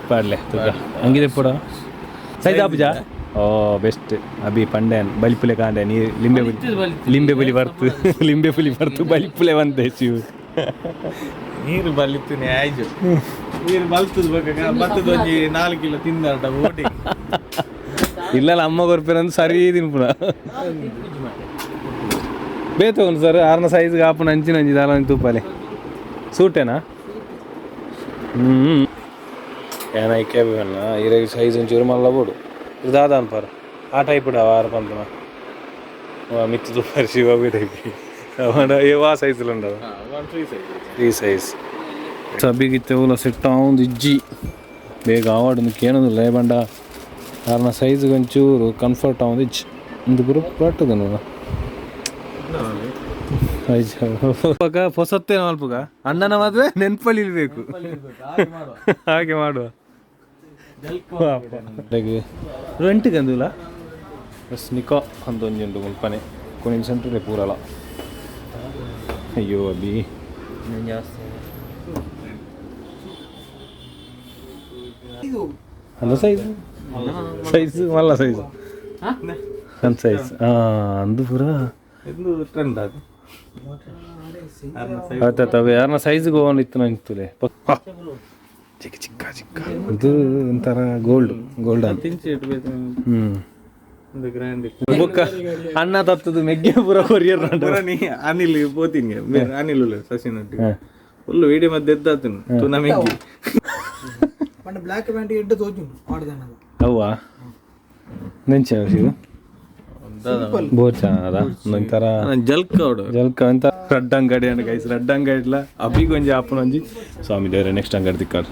ಪಾಡ್ಲೆ ತುಗ ಹಂಗಿದೆ ಪುಡ ಸೈಜ್ ಆಪುಜಾ ಓ ಬೆಸ್ಟ್ ಅಭಿ ಪಂಡ್ಯಾನ್ ಬಲಿಪುಲೆ ಕಾಂಡೆ ನೀ ಲಿಂಬೆ ಬಲಿ ಬರ್ತು ಬಲಿಪುಲೆ ಬಂತೆ ಶಿವು ನೀರು ಬಲಿತೀನಿ ಆಯ್ತು ನೀರು ಬಲ್ತದ ಬೇಕಾಗ ಬತ್ತದ ಒಂಜಿ 4 ಕಿಲೋ ತಿಂದಾಟ ಓಟಿ ಇಲ್ಲ ಅಮ್ಮ ಕೊರ್ಪೇರಂದು ಸರಿ ತಿನ್ಪುಣ ಬೇತೋನು ಸರ್ ಆರ್ನ ಸೈಜ್ಗೆ ಆಪನ ಅಂಚಿನ ದಾಲ ತೂಪಾಲೆ ಸೂಟೇನಾ ಏನಕ್ಕೆ ಇರಾಗ ಸೈಜ್ ಒಂಚೂರು ಮಲ್ಲ ಬೋಡು ಇದಾದ ಅನ್ಪಾರ ಆ ಟೈಪ್ ಇಡವ ಆರು ಪಂತನ ಮಿತ್ತು ತುಪ್ಪಾರಿ ಶಿವ ಟೈಪ್ ಆ ಸೈಜಲ್ಲಿ ಉಂಡದ ಈ ಸೈಜ್ ಸಬ್ಬಿಗಿತ್ತೆ ಓಲ ಸೆಟ್ ಒಂದು ಇಜ್ಜಿ ಬೇಗ ಆವಾಡನ್ನು ಕೇಳೋದಿಲ್ಲ ಬಂಡ ಆರ್ನ ಸೈಜ್ಗೆ ಒಂಚೂರು ಕಂಫರ್ಟ್ ಆಗೊಂದು ಇಜ್ಜಿ ಒಂದು ಗ್ರೂಪ್ ಪಟ್ಟದ ನೋಡ ಹೊಸತ್ತೇನೋ ಅಲ್ಪಗ ಅಣ್ಣನ ಮದುವೆ ನೆನ್ಪಳಿಲ್ಬೇಕು ಹಾಗೆ ಮಾಡುವ ರೆಂಟಿಗೆ ಅಂದಿಲ್ಲ ಬಸ್ ನಿಕೋ ಅಂತ ಒಂಜುಂಡು ಮುಲ್ಪನೆ ಕೊನಿಲ್ ಸೆಂಟ್ರೇ ಪೂರಲ್ಲ ಅಯ್ಯೋ ಅಬ್ಬಿ ಅಲ್ಲ ಸೈಜ್ ಮಲ್ಲ ಸೈಜ್ ಅಂದ ಸೈಜ್ ಅಂದು ಪೂರ ಟ್ರೆಂಡ್ ಅದು ಆಯ್ತಾಯ್ತವೆ ಯಾರನ್ನ ಸೈಜ್ಗೆ ಹೋಗೋನಿತ್ತು ನಂಗೆ ಚಿಕ್ಕ ಇದು ಒಂಥರ ಗೋಲ್ಡ್ ಅಂತ ಬುಕ್ಕ ಅಣ್ಣ ತತ್ತದು ಮೆಗ್ಗೆ ಪೂರ ಕೊರಿಯರ್ ಅನಿಲ್ ಪೋತೀನಿ ಅನಿಲ್ ಸಸಿನ ಫುಲ್ ವಿಡಿಯೋ ಮಧ್ಯೆ ಎದ್ದಾತನು ತುನ ಮೆಗ್ಗಿ ಬ್ಲಾಕ್ ಪ್ಯಾಂಟ್ ಎಡ್ಡು ತೋಜು ಅವ್ವಾ ನೆಂಚ ಶಿವು ಬೋರ್ ಚೆನ್ನಾದ ಒಂಥರ ಜಲ್ಕ ಅಂತ ರೆಡ್ ಅಂಗಡಿ ಅಂಡ್ ಗೈಸ್ ರೆಡ್ ಅಂಗಡಿ ಇಲ್ಲ ಅಬಿಗೆ ಒಂಜಿ ಆಪನ ಒಂಜಿ ಸ್ವಾಮಿ ದೇವ್ರೆ ನೆಕ್ಸ್ಟ್ ಅಂಗಡಿ ತಿಕ್ಕಾಡು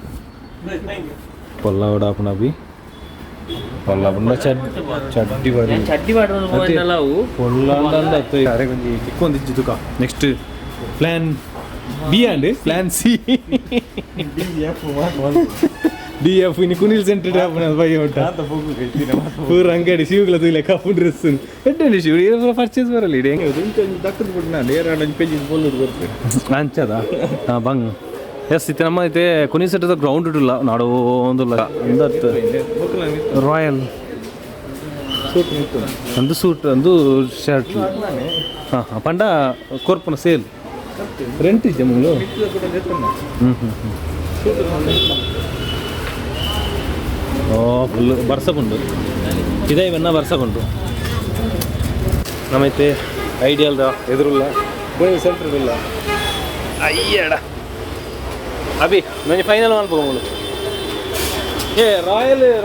ಪೊಲ್ಲ ಓಡ ಆಪನ ಅಬಿ ಪೊಲ್ಲ ಬಂದ ಚಡ್ಡಿ ಪೊಲ್ಲ ಅಂದ ಅರೆ ಕೊಂಚಿ ತಿಕ್ಕೊಂದು ಇಜ್ಜಿ ತುಕ next plan B and plan C DF ini kunil center apa nas bayi otta pura anggadi siugla tu leka pun dress edde ni siu ini purchase barali deng ದಕ್ಕದ ಬಿಡ್ನ ನೇರ ಪೇಜ್ ಬೋಲುದು ಬರ್ತದೆ ಅಂಚದ ಹಾ ಬಂಗ್ ಎಸ್ ಇತ್ತೆ ನಮ್ಮ ಐತೆ ಕುನಿ ಸೆಟ್ಟದ ಗ್ರೌಂಡ್ ಇಡಲ್ಲ ನಾಡೋ ಒಂದು ಅಂದತ್ತು royal ಒಂದು suit ಒಂದು shirt ಹಾಂ ಪಂಡ ಕೊರ್ಪನ ಸೇಲ್ ರೆಂಟ್ ಇದ್ದೆ ಮುಂಗ್ಳು ಓ ಫುಲ್ ಬರ್ಸಕೊಂಡು ಇದೇ ಇವನ್ನ ಬರ್ಸಕೊಂಡು ನಮ್ಮೈತೆ ಐಡಿಯಲ್ದ ಎದುರುಲ್ಲ ಗೋಯಿಂಗ್ ಸೆಂಟ್ರ್ ಇಲ್ಲ ಅಯ್ಯಡ ಅಭಿ ನನಗೆ ಫೈನಲ್ ಅನ್ಬೋದು ಏ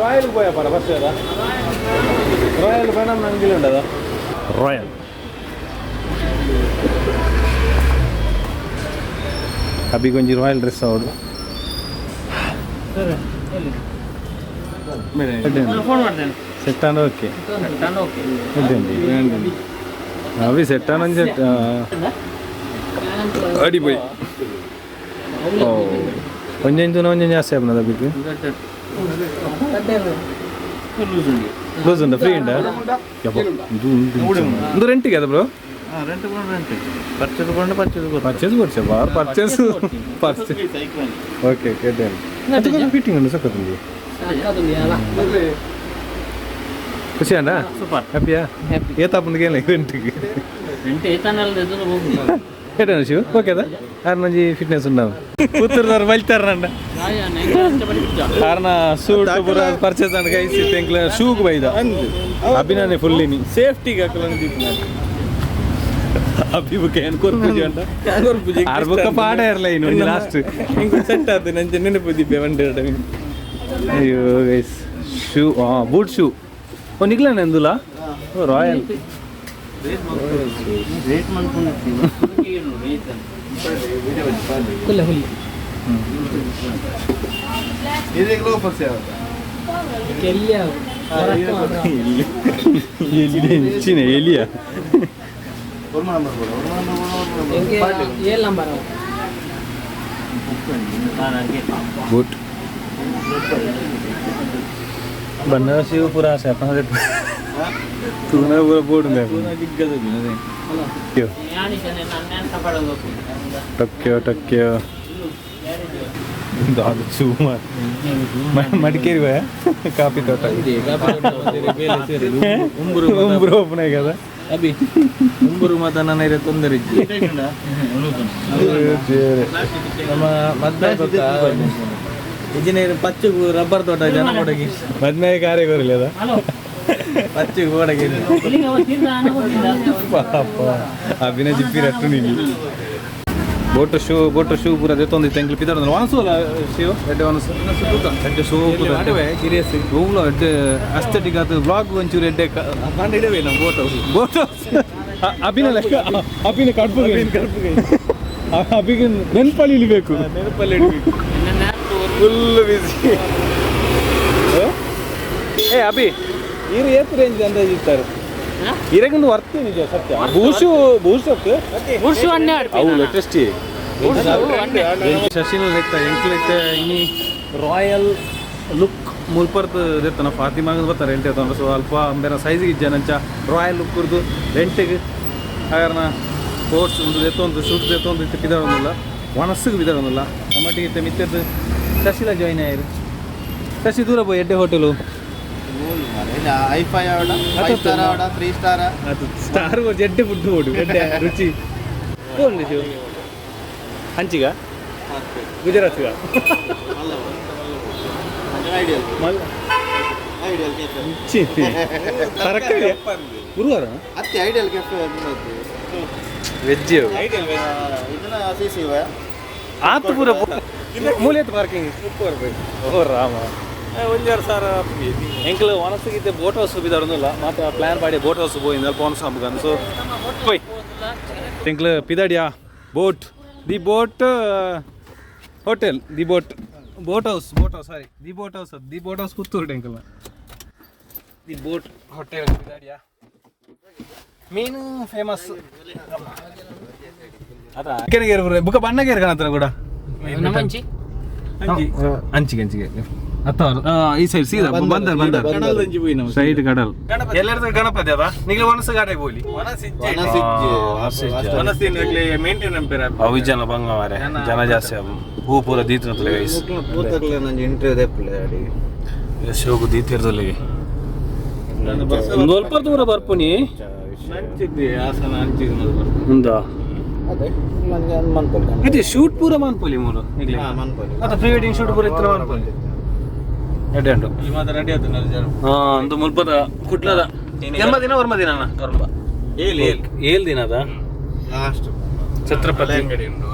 ರಾಯಲ್ పోయా పడ ఫస్ట్ కదా రాయల్ పైన నంగిలి ఉండదా రాయల్ ಅಭಿ ಕೊಂಚಿ ರಾಯಲ್ ಡ್ರೆಸ್ ಅವಡು ಸೆಟ್ ಆಂಡ್ ಓಕೆ ಅಭಿ ಸೆಟ್ ಆನಂದ್ ಸೆಟ್ ಅಡಿಪೋಯಿ ಓ ಒಂಜಂಜು ಒಂಜಂಜು ಜಾಸ್ತಿ ಆಪನದ ಅಭಿಗೆ ಲೂಸ್ ಉಂಟಾ ಫ್ರೀ ಉಂಟಾ ಇದು ರೆಂಟಿಗೆ ಅದ ಬ್ರೋ ಪರ್ಚೇಸ್ ಕೊಡ್ಸೆ ಬಾರ್ ಪರ್ಚೇಸ್ ಓಕೆ ಓಕೆ ಫಿಟ್ಟಿಂಗ್ ಉಂಟು ಸಕ್ಕತ್ತುಂಟು ಖುಷಿ ಅಂಡ ಹ್ಯಾಪಿಯಾ ಏತಾಪಂದಿಗೆ ರೆಂಟಿಗೆ ಏಟನ ಶಿವ ಓಕೆ ಅದ ಆರು ಮಂಜಿ ಫಿಟ್ನೆಸ್ ಉಂಟಾವು ಪುತ್ತೂರ್ದವ್ರು ಬೈತಾರಂಡ ಆರ್ನ ಸೂಟ್ ಪೂರ ಪರ್ಚೇಸ್ ಅಂಡ್ ಕೈಸಿ ತೆಂಕ್ಲ ಶೂಗ್ ಬೈದ ಅಭಿನಾನೆ ಫುಲ್ಲಿನಿ ಸೇಫ್ಟಿಗೆ ಹಾಕಲು ಅಭಿಬುಕ್ಕೆ ಅನ್ಕೋರ್ ಪೂಜೆ ಅಂತ ಅರ್ಬುಕ್ಕ ಪಾಡ ಇರಲ್ಲ ಇನ್ನು ಲಾಸ್ಟ್ ಸೆಟ್ ಆಯ್ತು ನಂಗೆ ನೆನಪಿದ್ದೆ ಒಂದೆರಡು ಅಯ್ಯೋ ಗೈಸ್ ಶೂ ಬೂಟ್ ಶೂ ಓ ನಿಗ್ಲ ನಂದುಲ ಓ ರಾಯಲ್ ಹೆಚ್ಚಿನ ಎಲಿಯ ಬೂಟ್ ಬಣ್ಣ ಶಿವ ಪೂರ ತೂನ ಪೂರ ಬೋರ್ಡ್ ಟೊಕ್ಯೋ ಟೊಕ್ಯೋ ಶೂ ಮಡಿಕೇರಿ ಕಾಫಿ ತೋಟ ಉಂಬರು ಓಪನ್ ಆಗ್ಯದ ಅಭಿ ಮುಂಬರು ಮಾತ ನನ್ನ ತೊಂದರೆ ನಮ್ಮ ಮದ್ವೆ ಇಂಜಿನಿಯರ್ ಪಚ್ಚು ರಬ್ಬರ್ ತೋಟ ಜನ ಕೊಡಗಿ ಮದ್ಮೆ ಕಾರ್ಯಗೋರಿಲ್ಲ ಅದ ಪಚ್ಚು ಕೊಡಗಿ ಅಭಿನ ಜಿಪ್ಪಿರಟ್ಟು ನೀನು ಬೋಟ್ ಶೂ ಪೂರ ದೆತ್ತೊಂದಿತ್ತು ಎಂಕ್ಲು ಪಿದಾಡ ಒಣಸು ಅಲ್ಲ ಶಿವ ಎಡ್ಡೆ ಒಣಸು ಎಡ್ಡೆ ಶೂ ಕಿರಿಯಸಿ ಹೂವು ಎಡ್ಡೆ ಅಸ್ಥೆಟಿಕ್ ಅದು ಬ್ಲಾಗ್ ಒಂಚೂರು ಎಡ್ಡೆ ಇಡವೆ ನಾವು ಬೋಟ್ ಹೌಸ್ ಅಭಿನ ಲೆಕ್ಕ ಅಭಿನ ಕಡ್ಪುಗೆ ಅಭಿಗೆ ನೆನಪಲ್ಲಿ ಇಳಿಬೇಕು ನೆನಪಲ್ಲಿ ಇಡಬೇಕು ಫುಲ್ ಬಿಸಿ ಏ ಅಭಿ ಇರು ಏತ್ ರೇಂಜ್ ಅಂದಾಜು ಇರ್ತಾರೆ ಇರಗೊಂದು ವರ್ತ್ ನಿಜ ಸತ್ಯ ಬೂಸು ಅವು ಲೇಟೆಸ್ಟ್ ಶಶಿನ ಲೆಕ್ಕ ಎಂಕ್ಲೆಕ್ಕ ಇನಿ ರಾಯಲ್ ಲುಕ್ ಮುಲ್ಪರ್ದು ಇರ್ತಾನ ಫಾತಿಮಾಗ ಬರ್ತಾರೆ ರೆಂಟ್ ಇರ್ತಾನೆ ಸೊ ಅಲ್ಪ ಬೇರೆ ಸೈಜಿಗೆ ಇಜ್ಜ ನಂಚ ರಾಯಲ್ ಲುಕ್ ಕುರ್ದು ರೆಂಟಿಗೆ ಹಾಗಾರ ಸ್ಪೋರ್ಟ್ಸ್ ಒಂದು ಎತ್ತೊಂದು ಶೂಟ್ ಎತ್ತೊಂದು ಇತ್ತು ಬಿದ್ದಾಡೋದಿಲ್ಲ ಒಣಸ್ಸಿಗೆ ಬಿದ್ದಾಡೋದಿಲ್ಲ ಟೊಮೆಟಿಗೆ ಇತ್ತು ಮಿತ್ತದ್ದು ಶಶಿಲ ಜಾಯ್ನ್ ಆಯ್ರು ಶಶಿ ದೂರ போய் ಎಡ್ಡೆ ಹೋಟೆಲು ಐಫೈ ಆಡ 5 ಸ್ಟಾರ್ ಆಡ 3 ಸ್ಟಾರ್ ಅದು ಸ್ಟಾರ್ ಜಡ್ಡೆ ಫುಡ್ ಓಡು ಎಡ್ಡೆ ರುಚಿ ಕೋಂಡಿ ಶಿವ ಹಂಚಿಗ ಗುಜರಾತ್ಗ ಐಡಿಯಲ್ ಮಲ್ ಐಡಿಯಲ್ ಕೆಫೆ ಚಿ ತರಕಾರಿ ಗುರುವಾರ ಅತ್ತೆ ಐಡಿಯಲ್ ಕೆಫೆ ಅನ್ನೋದು ವೆಜ್ ಇದನ್ನ ಸಿಸಿವ ಆತು ಪೂರ ಮೂಲೆತ್ ಪಾರ್ಕಿಂಗ್ ಓ ರಾಮ ಒಂಜಾರು ಸಾವಿರ ಎಂಕ್ಲು ಒಣಸಿಗಿದ್ದೆ ಬೋಟ್ ಹೌಸ್ ಬಿದ್ದಾರೊಂದಿಲ್ಲ ಮತ್ತೆ ಪ್ಲಾನ್ ಮಾಡಿ ಬೋಟ್ ಹೌಸ್ ಹೋಗಿ ಅಲ್ಪ ಒಣಸ ಹಬ್ಬ ಸೊ ಹೋಯ್ ಎಂಕ್ಲು ಪಿದಾಡಿಯಾ boat the boat hotel the boat house sorry the boat house Puttur ಎಂಕಲ್ ದಿ ಬೋಟ್ ಹೋಟೆಲ್ ಪಿದಾಡಿಯಾ ಮೀನು ಫೇಮಸ್ ಅದ ಬುಕ್ಕ ಬಣ್ಣಗೇರಿ ಕಾಣತ್ರ ಕೂಡ ಅಂಚಿಗೆ ಈ ಸೈಡ್ ಸೀದಾ ಬಂದರ್ ಸೈಡ್ ಕಡಲ್ ಎಲ್ಲರ ಗಣಪತಿ ಅದ ನಿಮಗೆ ಒಣಸ ಗಾಡಿಗೆ ಹೋಗ್ಲಿ ಅವಿಜನ ಬಂಗವಾರೆ ಜನ ಜಾಸ್ತಿ ಹೂ ಪೂರ ದೀತಿರ್ತಲೆ ಶೋಕು ದೀತಿರ್ತಲ್ಲಿಗೆ ಸ್ವಲ್ಪ ದೂರ ಬರ್ಪುನಿ ಮುಂದಾ ಇದು ಶೂಟ್ ಪೂರ ಮಾನ್ಪೊಲಿ ಮೂರು ಮತ್ತೆ ಪ್ರೀ ವೆಡ್ಡಿಂಗ್ ಶೂಟ್ ಪೂರ ಇತ್ತು ಮಾನ್ಪೊಲಿ ರೆಡಿ ಉಂಟು ರೆಡಿ ಆಯ್ತು ಒಂದು ಮುಲ್ಪದ ಕುಟ್ಲದ ದಿನ ವರ್ಮ ದಿನ ಏಳು ದಿನದ ಛತ್ರಪತಿ ಅಂಗಡಿ ಉಂಟು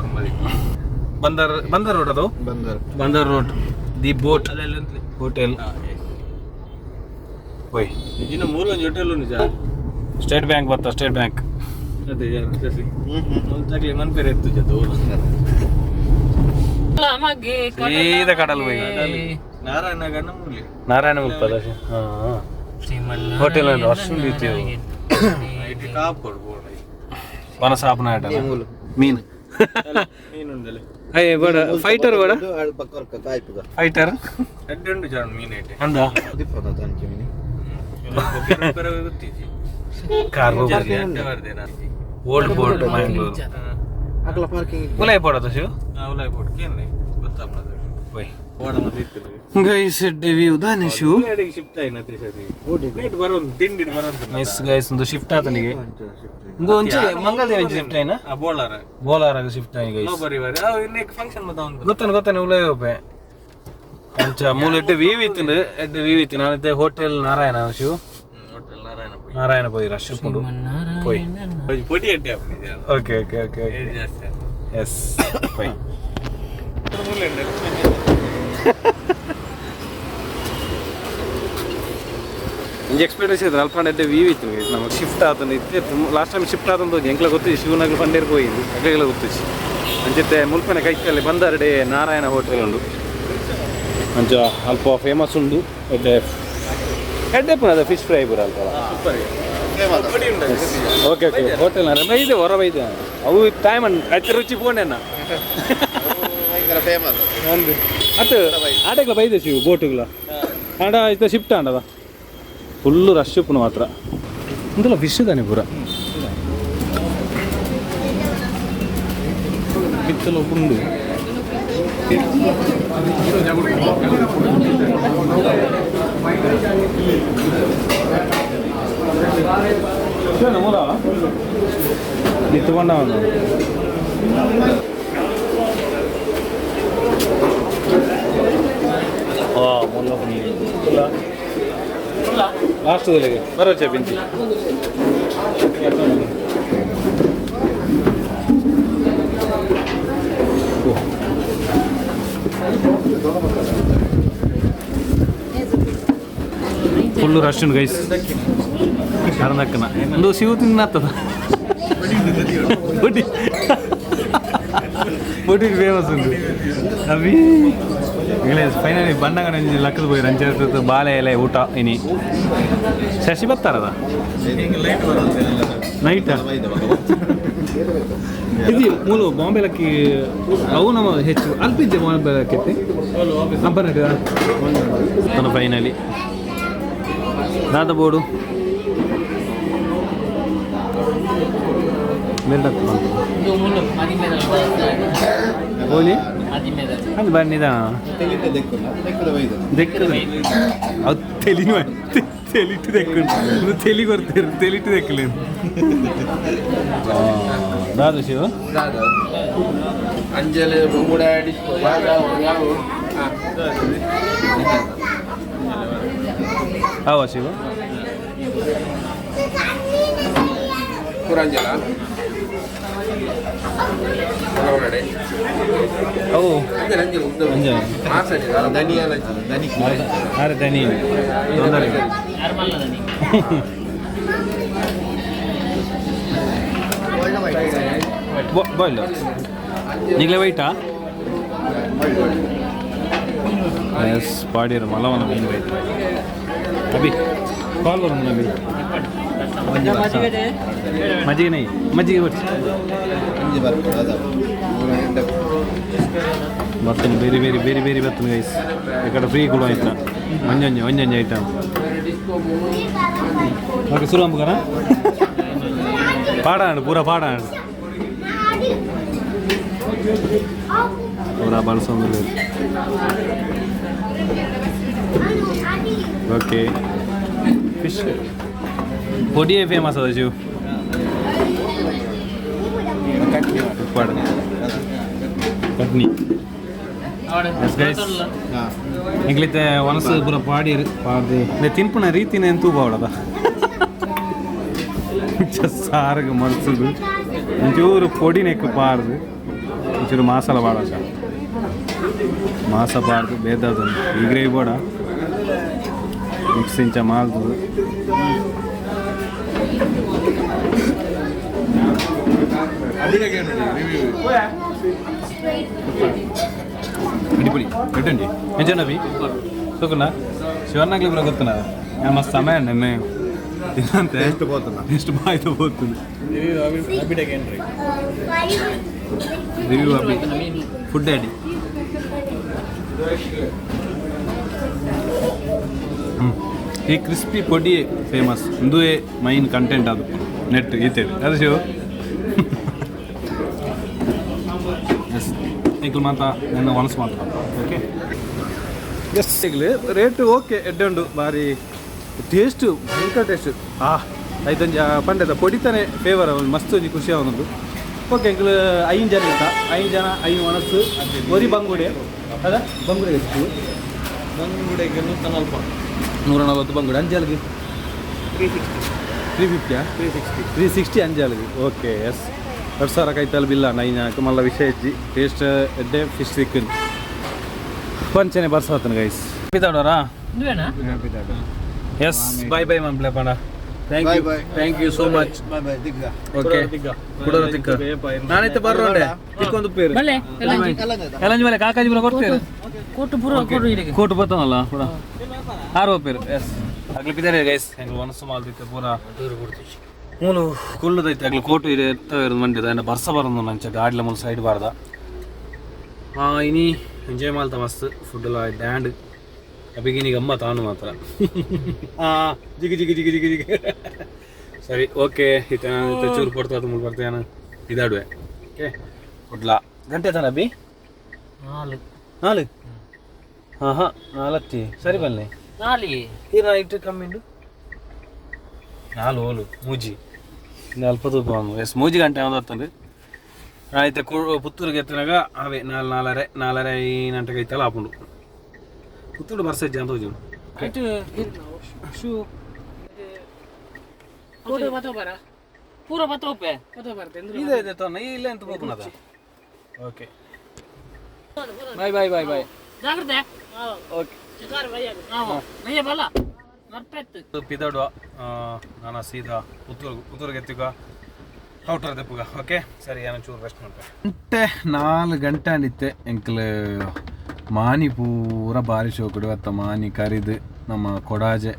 ಬಂದರ್ ರೋಡ್ ಅದು ಬಂದರ್ ರೋಡ್ ದಿ ಬೋಟ್ ಹೋಟೆಲ್ ಹೋಯ್ ಇನ್ನು 3 ಹೋಟೆಲ್ ನಿಜ ಸ್ಟೇಟ್ ಬ್ಯಾಂಕ್ ಬರ್ತಾ ಸ್ಟೇಟ್ ಬ್ಯಾಂಕ್ ಅದೇ ತಗಲಿ ಮನ್ಪೇರೆ ಎತ್ತು ಜೊತೆ ಸೀದಾ ಕಡಲ್ ಹೋಗಿ ನಾರಾಯಣ ಮುಲ್ಪದ ಹೋಟೆಲ್ ವರ್ಷ ವನಸಾಪನ ಮೀನು ಬೇಡ ಫೈಟರ್ ಬೇಡ ಫೈಟರ್ ಅಂದ ಓಲ್ಡ್ ಬೋರ್ಡ್ ಮ್ಯಾಂಗ್ಳೂರು ಉಲಾಯ್ ಪೋಡದ ಶಿವ ಗೈಸ್ ವ್ಯೂ ದಾನೆ ಶಿವ ನೈಸ್ ಗೈಸ್ ಒಂದು ಶಿಫ್ಟ್ ಆತನಿಗೆ ಒಂದು ಒಂಚೂರು ಮಂಗಲ್ದೇವ ಶಿಫ್ಟ್ ಆಯ್ನ ಬೋಲಾರಾಗ ಶಿಫ್ಟ್ ಆಗಿ ಗೈಸ್ ಗೊತ್ತಾನೆ ಉಲಾಯ್ ಹೋಪೆ ಅಂಚ ಮೂಲ ಎಡ್ಡೆ ವೀವ್ ಇತ್ತು ನಾನಿದ್ದೆ ಹೋಟೆಲ್ ನಾರಾಯಣ ಶಿವ ನಾರಾಯಣ ಪೋಯಿ ರಶ್ ಉಂಟು ಪೋಯಿ ಪೊಡಿ ಅಡ್ಡೆ ಓಕೆ ಓಕೆ ಓಕೆ ಎಸ್ ಪೋಯಿ ಇಂಜ ಎಕ್ಸ್ಪೆಕ್ಟೇಷನ್ ಇದ್ರೆ ಅಲ್ಪ ಅಡ್ಡೆ ವೀವ್ ಇತ್ತು ನಮಗೆ ಶಿಫ್ಟ್ ಆತಂದು ಇತ್ತು ಲಾಸ್ಟ್ ಟೈಮ್ ಶಿಫ್ಟ್ ಆತಂದು ಎಂಕ್ಲ ಗೊತ್ತಿದ್ದು ಶಿವನಗರ ಪಂಡೇರ್ ಹೋಗಿದ್ದು ಅಗ್ಲೆಲ್ಲ ಗೊತ್ತಿತ್ತು ಅಂಚೆ ಮುಲ್ಪನೆ ಕೈಕಲ್ಲಿ ಬಂದರಡೆ ನಾರಾಯಣ ಹೋಟೆಲ್ ಉಂಡು ಅಂಚ ಅಲ್ಪ ಫೇಮಸ್ ಉಂಡು ಎಡ್ಡೆ ಪುನಃ ಫಿಶ್ ಫ್ರೈ ಪೂರ ಅಲ್ಪ ಓಕೆ ಓಕೆ ಹೋಟೆಲ್ ಬೈದೆ ಹೊರ ಬೈದೆ ಅವು ಟೈಮ್ ಅಚ್ಚ ರುಚಿ ಫೋನೆನ್ನ ಅಂದು ಅತ್ತು ಆಟಗಳ ಬೈದೆ ಶಿವು ಬೋಟುಗಳ ಆಡ ಇತ್ತ ಶಿಫ್ಟ್ ಆಂಡದ ಫುಲ್ಲು ರಶ್ ಪುನಃ ಮಾತ್ರ ಒಂದಲ್ಲ ಫಿಶ್ ತಾನೆ ಪೂರ ಬಿತ್ತಲು ಉಂಡು ಮೂಲ ನಿಂತ್ಕೊಂಡ ಲಾಸ್ಟ್ ಬರೋಚ ಬಿಂಚಿ ಫುಲ್ಲು ರಶ್ ಉಂಟು ಗೈಸ್ ಕರ್ನಾಟಕನ ಒಂದು ಶಿವ ತಿನ್ನತ್ತದ ಬೊಡಿ ಬೊಡಿ ಫೇಮಸ್ ಉಂಟು ಅವಿ ಫೈನಲಿ ಬಂದಾಗ ನಂಜಿ ಲಕ್ಕದ போய் ರಂಚೆ ಬಾಳೆ ಎಲೆ ಊಟ ಇನಿ ಶಶಿ ಬರ್ತಾರದ ನೈಟ್ ಇದು ಮೂಲ ಬಾಂಬೆ ಲಕ್ಕಿ ಅವು ನಮ್ಮ ಹೆಚ್ಚು ಅಲ್ಪಿದ್ದೆ ಬಾಂಬೆ ಲಕ್ಕೈತಿ ಹಬ್ಬ ಫೈನಲಿ ದಾದ ಬೋರ್ಡು ಹೋಲಿ ಅದು ಬನ್ನಿದ ಅದು ತೆಲಿನೂ ತೆಲಿಟ್ಟು ತೆಕ್ಕೊಂಡು ತೆಲಿ ಕೊಡ್ತೀರಿ ತೆಲಿಟ್ಟು ತೆಕ್ಕಲಿ ದಾದು ಶಿವ ಅಂಜಲಿ ಹೌ ಶಿವ ಪುರಂಜಲ ಅವು ಅರೆ ದನಿ ಬಾಯ್ಲ್ ನಿಗ್ಲೆ ವೈಟಾ ಎಸ್ ಪಾಡಿರು ಮಲವನ ಮೀನು ವೈಟ್ ಅಭಿ ಕಾಲ್ ಬರೋದು ನಮಗೆ ಮಜ್ಜಿಗೆ ನೈ ಮಜ್ಜಿಗೆ ಬರ್ತದೆ ಬೇರೆ ಬೇರೆ ಬೇರೆ ಬೇರೆ ಬರ್ತದೆ ಗೈಸ್ ಈ ಕಡೆ ಫ್ರೀ ಕೂಡ ಆಯ್ತಾ ಒಂಜೊಂಜಿ ಐಟಮ್ ಓಕೆ ಸುರು ಅಂಬುಕರ ಪಾಡಾಡು ಪೂರ ಪಾಡಾಡು ಪೂರ ಬಳಸೋದು ಓಕೆ ಫಿಶ್ ಪೊಡಿಯೇ ಫೇಮಸ್ ಅದ ಶಿವ್ ಕಟ್ನಿ ಎಂಗ್ಲಿತ್ತೆ ಒನಸು ಪೂರ ಪಾಡಿ ಪಾಡಿ ತಿನ್ಪುನ ರೀತಿನೇ ಎಂತೂ ಬಾವಡದ ಸಾರಿಗೆ ಮಲ್ಸದು ಒಂಚೂರು ಪೊಡಿನೆಕ್ಕು ಪಾರ್ದು ಒಂಚೂರು ಮಾಸಾಲ ಬಾಡಕ ಮಾಸ ಪಾರ್ದು ಬೇದದೊಂದು ಈ ಗ್ರೇವಿ ಬೋಡ ಮಿಕ್ಸ್ ಇಂಚ ಮಾಲ್ದು ಅಡಿಪೊಡಿ ಎಟ್ಟಂಡಿ ಎಂಜನವಿ ಸೋಕುನ ಶಿವನಾಗ್ಲಿ ಬರೋ ಗೊತ್ತನ ಮಸ್ತ್ ಸಮಯ ನೆನ್ನೆ ತಿನ್ನಂತೆ ಎಷ್ಟು ಬಾಯ್ತು ಹೋಗ್ತದೆ ರಿವ್ಯೂ ಅಬ್ಬಿ ಫುಡ್ ಅಡಿ ಈ ಕ್ರಿಸ್ಪಿ ಪೊಡಿ ಫೇಮಸ್ ಇಂದುವೇ ಮೈನ್ ಕಂಟೆಂಟ್ ಅದು ನೆಟ್ ಈತೇಳಿ ಅದು ಶಿವ ಎಸ್ ಈಗ ಮಾತ್ರ ನನ್ನ ಒನಸು ಮಾತ್ರ ಓಕೆ ಎಸ್ ಈಗಲೇ ರೇಟ್ ಓಕೆ ಎಡ್ಡೆ ಉಂಡು ಭಾರಿ ಟೇಸ್ಟು ಭಯಂಕರ ಟೇಸ್ಟ್ ಐದೊಂದು ಪಂಡದ ಪೊಡಿತಾನೆ ಫೇವರ್ ಅವನು ಮಸ್ತ್ ಒಂಜಿ ಖುಷಿ ಅವನೊಂದು ಓಕೆ ಎಂಕ್ಲು 5 ಜನ ಇತ್ತ 5 ಜನ 5 ಒಣಸು ಬರೀ ಬಂಗುಡೆ ಅದ ಬಂಗುಡೆ ಎಷ್ಟು ಬಂಗುಡೆಗೆ 140 140 ಬಂಗುಡೆ ಅಂಜಲ್ಗೆ 360 350 360 ಅಂಜಾಲಿಗೆ ಓಕೆ ಎಸ್ 2000 ಕೈತಲ್ ಬಿಲ್ಲ ನೈನಾಕ ಮಲ್ಲ ವಿಷಯ ಇಜ್ಜಿ ಟೇಸ್ಟ್ ಎಡ್ಡೆ ಫಿಶ್ ಸಿಕ್ಕಿನ್ ಪಂಚನೆ ಬರ್ಸಾತನ ಗೈಸ್ ಪಿತಾಡೋರಾ ಎಸ್ ಬೈ ಬೈ ಮಂಪ್ಲೆ ಪಂಡ thank you so much okay ಕುಡರ ತಿಕ್ಕ ನಾನೈತೆ ಬರ್ರೋಂಡೆ ತಿಕ್ಕೊಂದು ಪೇರು ಎಲ್ಲಂಜಿ ಮೇಲೆ ಕಾಕಾಜಿ ಬರ ಕೊಡ್ತೀರಾ ಕೋಟು ಬತ್ತನಲ್ಲ ಕೂಡ 6 ಪೇರು ಎಸ್ ಆಗ್ಲಿ ಬಿದ್ದಾರೆ ಗೈಸ್ ಹೆಂಗೆ ಮನಸ್ಸು ಮಾಲ್ದಿತ್ತೆ ಪೂರ ಮೂಲು ಕುಲ್ಲದೈತೆ ಆಗ್ಲಿ ಕೋಟು ಇದೆ ಇರೋದು ಮಂಡ್ಯದ ಎನ್ನ ಬರ್ಸ ಬರೋದು ನಂಚ ಗಾಡ್ಲ ಮೂಲ ಸೈಡ್ ಬಾರ್ದ ಇನಿ ಎಂಜಾಯ್ ಮಾಡ್ತಾ ಮಸ್ತ್ ಫುಡ್ ಎಲ್ಲ ಡ್ಯಾಂಡ್ ಅಬಿಗಿನಿ ಗಮ್ಮತ್ ಆನು ಮಾತ್ರ ಜಿಗಿ ಜಿಗಿ ಜಿಗಿ ಜಿಗಿ ಜಿಗಿ ಸರಿ ಓಕೆ ಈತ ಚೂರು ಕೊಡ್ತಾ ಮುಲ್ ಬರ್ತೇನೆ ಇದಾಡುವೆ ಓಕೆ ಕೊಡ್ಲಾ ಗಂಟೆ ತಾನ ಅಭಿ 4 ಹಾಂ 4 ಸರಿ ಬನ್ನಿ 4 ಏನ ಇಟ್ಟು ಕಮ್ಮಿಂಡು 4 ಓಲು ಮೂಜಿ ಇನ್ನು ಅಲ್ಪ ತೂಪ ಎಸ್ ಮೂಜಿ ಗಂಟೆ ಯಾವ್ದು ಆಯ್ತು ಪುತ್ತೂರಿಗೆ ಎತ್ತಿನಾಗ ಅವೇ 4 ಗಂಟೆಗೆ ಐತಲ್ಲ ಹಾಕೊಂಡು ಪುತ್ತೂರು ಬರ್ಸಜ್ಜಿ ಅಂತ ಹೋಗಿ ಇದೆ ತೊನ್ನ ಇಲ್ಲ ಅಂತ ಹೋಗ್ನದ okay bye bye bye bye okay ಪಿದಾಡುವ ನಾನು ಸೀದಾ ಪುತ್ತೂರಿಗೆ ಎತ್ತಿಗ ಔಟರ್ ದೆಪ್ಪುಗ ಓಕೆ ಸರಿ ನಾನು ಚೂರು ರೆಸ್ಟ್ ಮಾಡ್ತೆ 4 ಗಂಟೆ ಅಂದಿತ್ತೆ ಎಂಕಲ್ ಮಾನಿ ಪೂರ ಬಾರಿ ಶೋಕಡು ಅತ್ತ ಮಾನಿ ಕರಿದು ನಮ್ಮ ಕೊಡಾಜೆ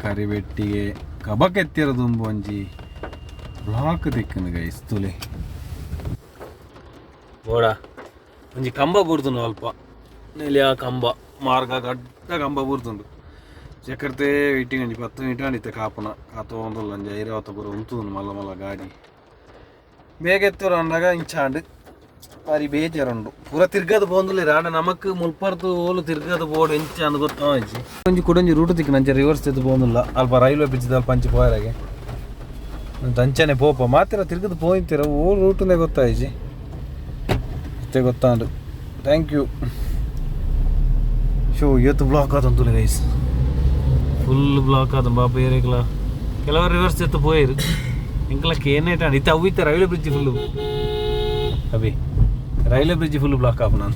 ಕರಿಬೆಟ್ಟಿಗೆ ಕಬಕ್ಕೆ ಎತ್ತಿರೋದು ಒಂಜಿ ಬ್ಲಾಕ್ ದಿಕ್ಕನು ಗೈಸ್ ತುಲೆ ಬೋಡ ಒಂಜಿ ಕಂಬ ಬುರ್ದುಂಡು ಅಲ್ಪ ನೆಲಿ ಆ ಕಂಬ ಮಾರ್ಗ ದೊಡ್ಡ ಕಂಬ ಬುರ್ದುಂಡು ಚಕ್ರತೆ ಇಟ್ಟಿಗೆ ಒಂಜಿ 10 ಮಿನಿಟ್ ಅಂದಿತ್ತೆ ಕಾಪುನ ಕಾತೊಂದುಲ್ಲ ಒಂಜಿ 50 ಪೂರ ಉಂತುಂಡು ಮಲ್ಲ ಮಲ್ಲ ಗಾಡಿ ಬೇಗ ಎತ್ತರು ಅಂದಾಗ ಇಂಚಾಂಡು ಬಾರಿ ಬೇಜಾರುಂಡು ಪೂರ ತಿರ್ಗದು ಬೋಂದುಲ್ಲ ರಾಂಡ ನಮಕ್ ಮುಲ್ಪರ್ದು ಓಲು ತಿರ್ಗದು ಬೋರ್ಡ್ ಎಂಚ ಅಂದ್ ಗೊತ್ತಾಜಿ ಒಂಜಿ ಕುಡೊಂಜಿ ರೂಟ್ ತಿಕ್ಕ ನಂಚೆ ರಿವರ್ಸ್ ಎದ್ದು ಬೋಂದುಲ್ಲ ಅಲ್ಪ ರೈಲ್ವೆ ಬ್ರಿಡ್ಜ್ ಅಲ್ಪ ಅಂಚಿ ಪೋಯರಾಗೆ ಅಂಚನೆ ಪೋಪ ಮಾತ್ರ ತಿರ್ಗದು ಪೋಯ್ತೀರ ಓ ರೂಟೇ ಗೊತ್ತಾಯ್ಜಿ ಅಷ್ಟೇ ಗೊತ್ತಾಂಡು ಥ್ಯಾಂಕ್ ಯು ಶೋ ಇವತ್ತು ಬ್ಲಾಕ್ ಆದಂತುಲೆ ಗೈಸ್ ಫುಲ್ ಬ್ಲಾಕ್ ಆದ ಬಾಪ ಏರಿಕಲ ಕೆಲವರು ರಿವರ್ಸ್ ಎತ್ತು ಪೋಯಿರು ಇಂಕಲಕ್ಕೆ ಏನೇಟ ಇತ್ತ ಅವಿತ್ತ ರೈಲ್ವೆ ಬ್ರಿಡ್ಜ್ ಫುಲ್ಲು ಅಭಿ ರೈಲ್ವೆ ಬ್ರಿಡ್ಜ್ ಫುಲ್ ಬ್ಲಾಕ್ ಆಪ ನಾನು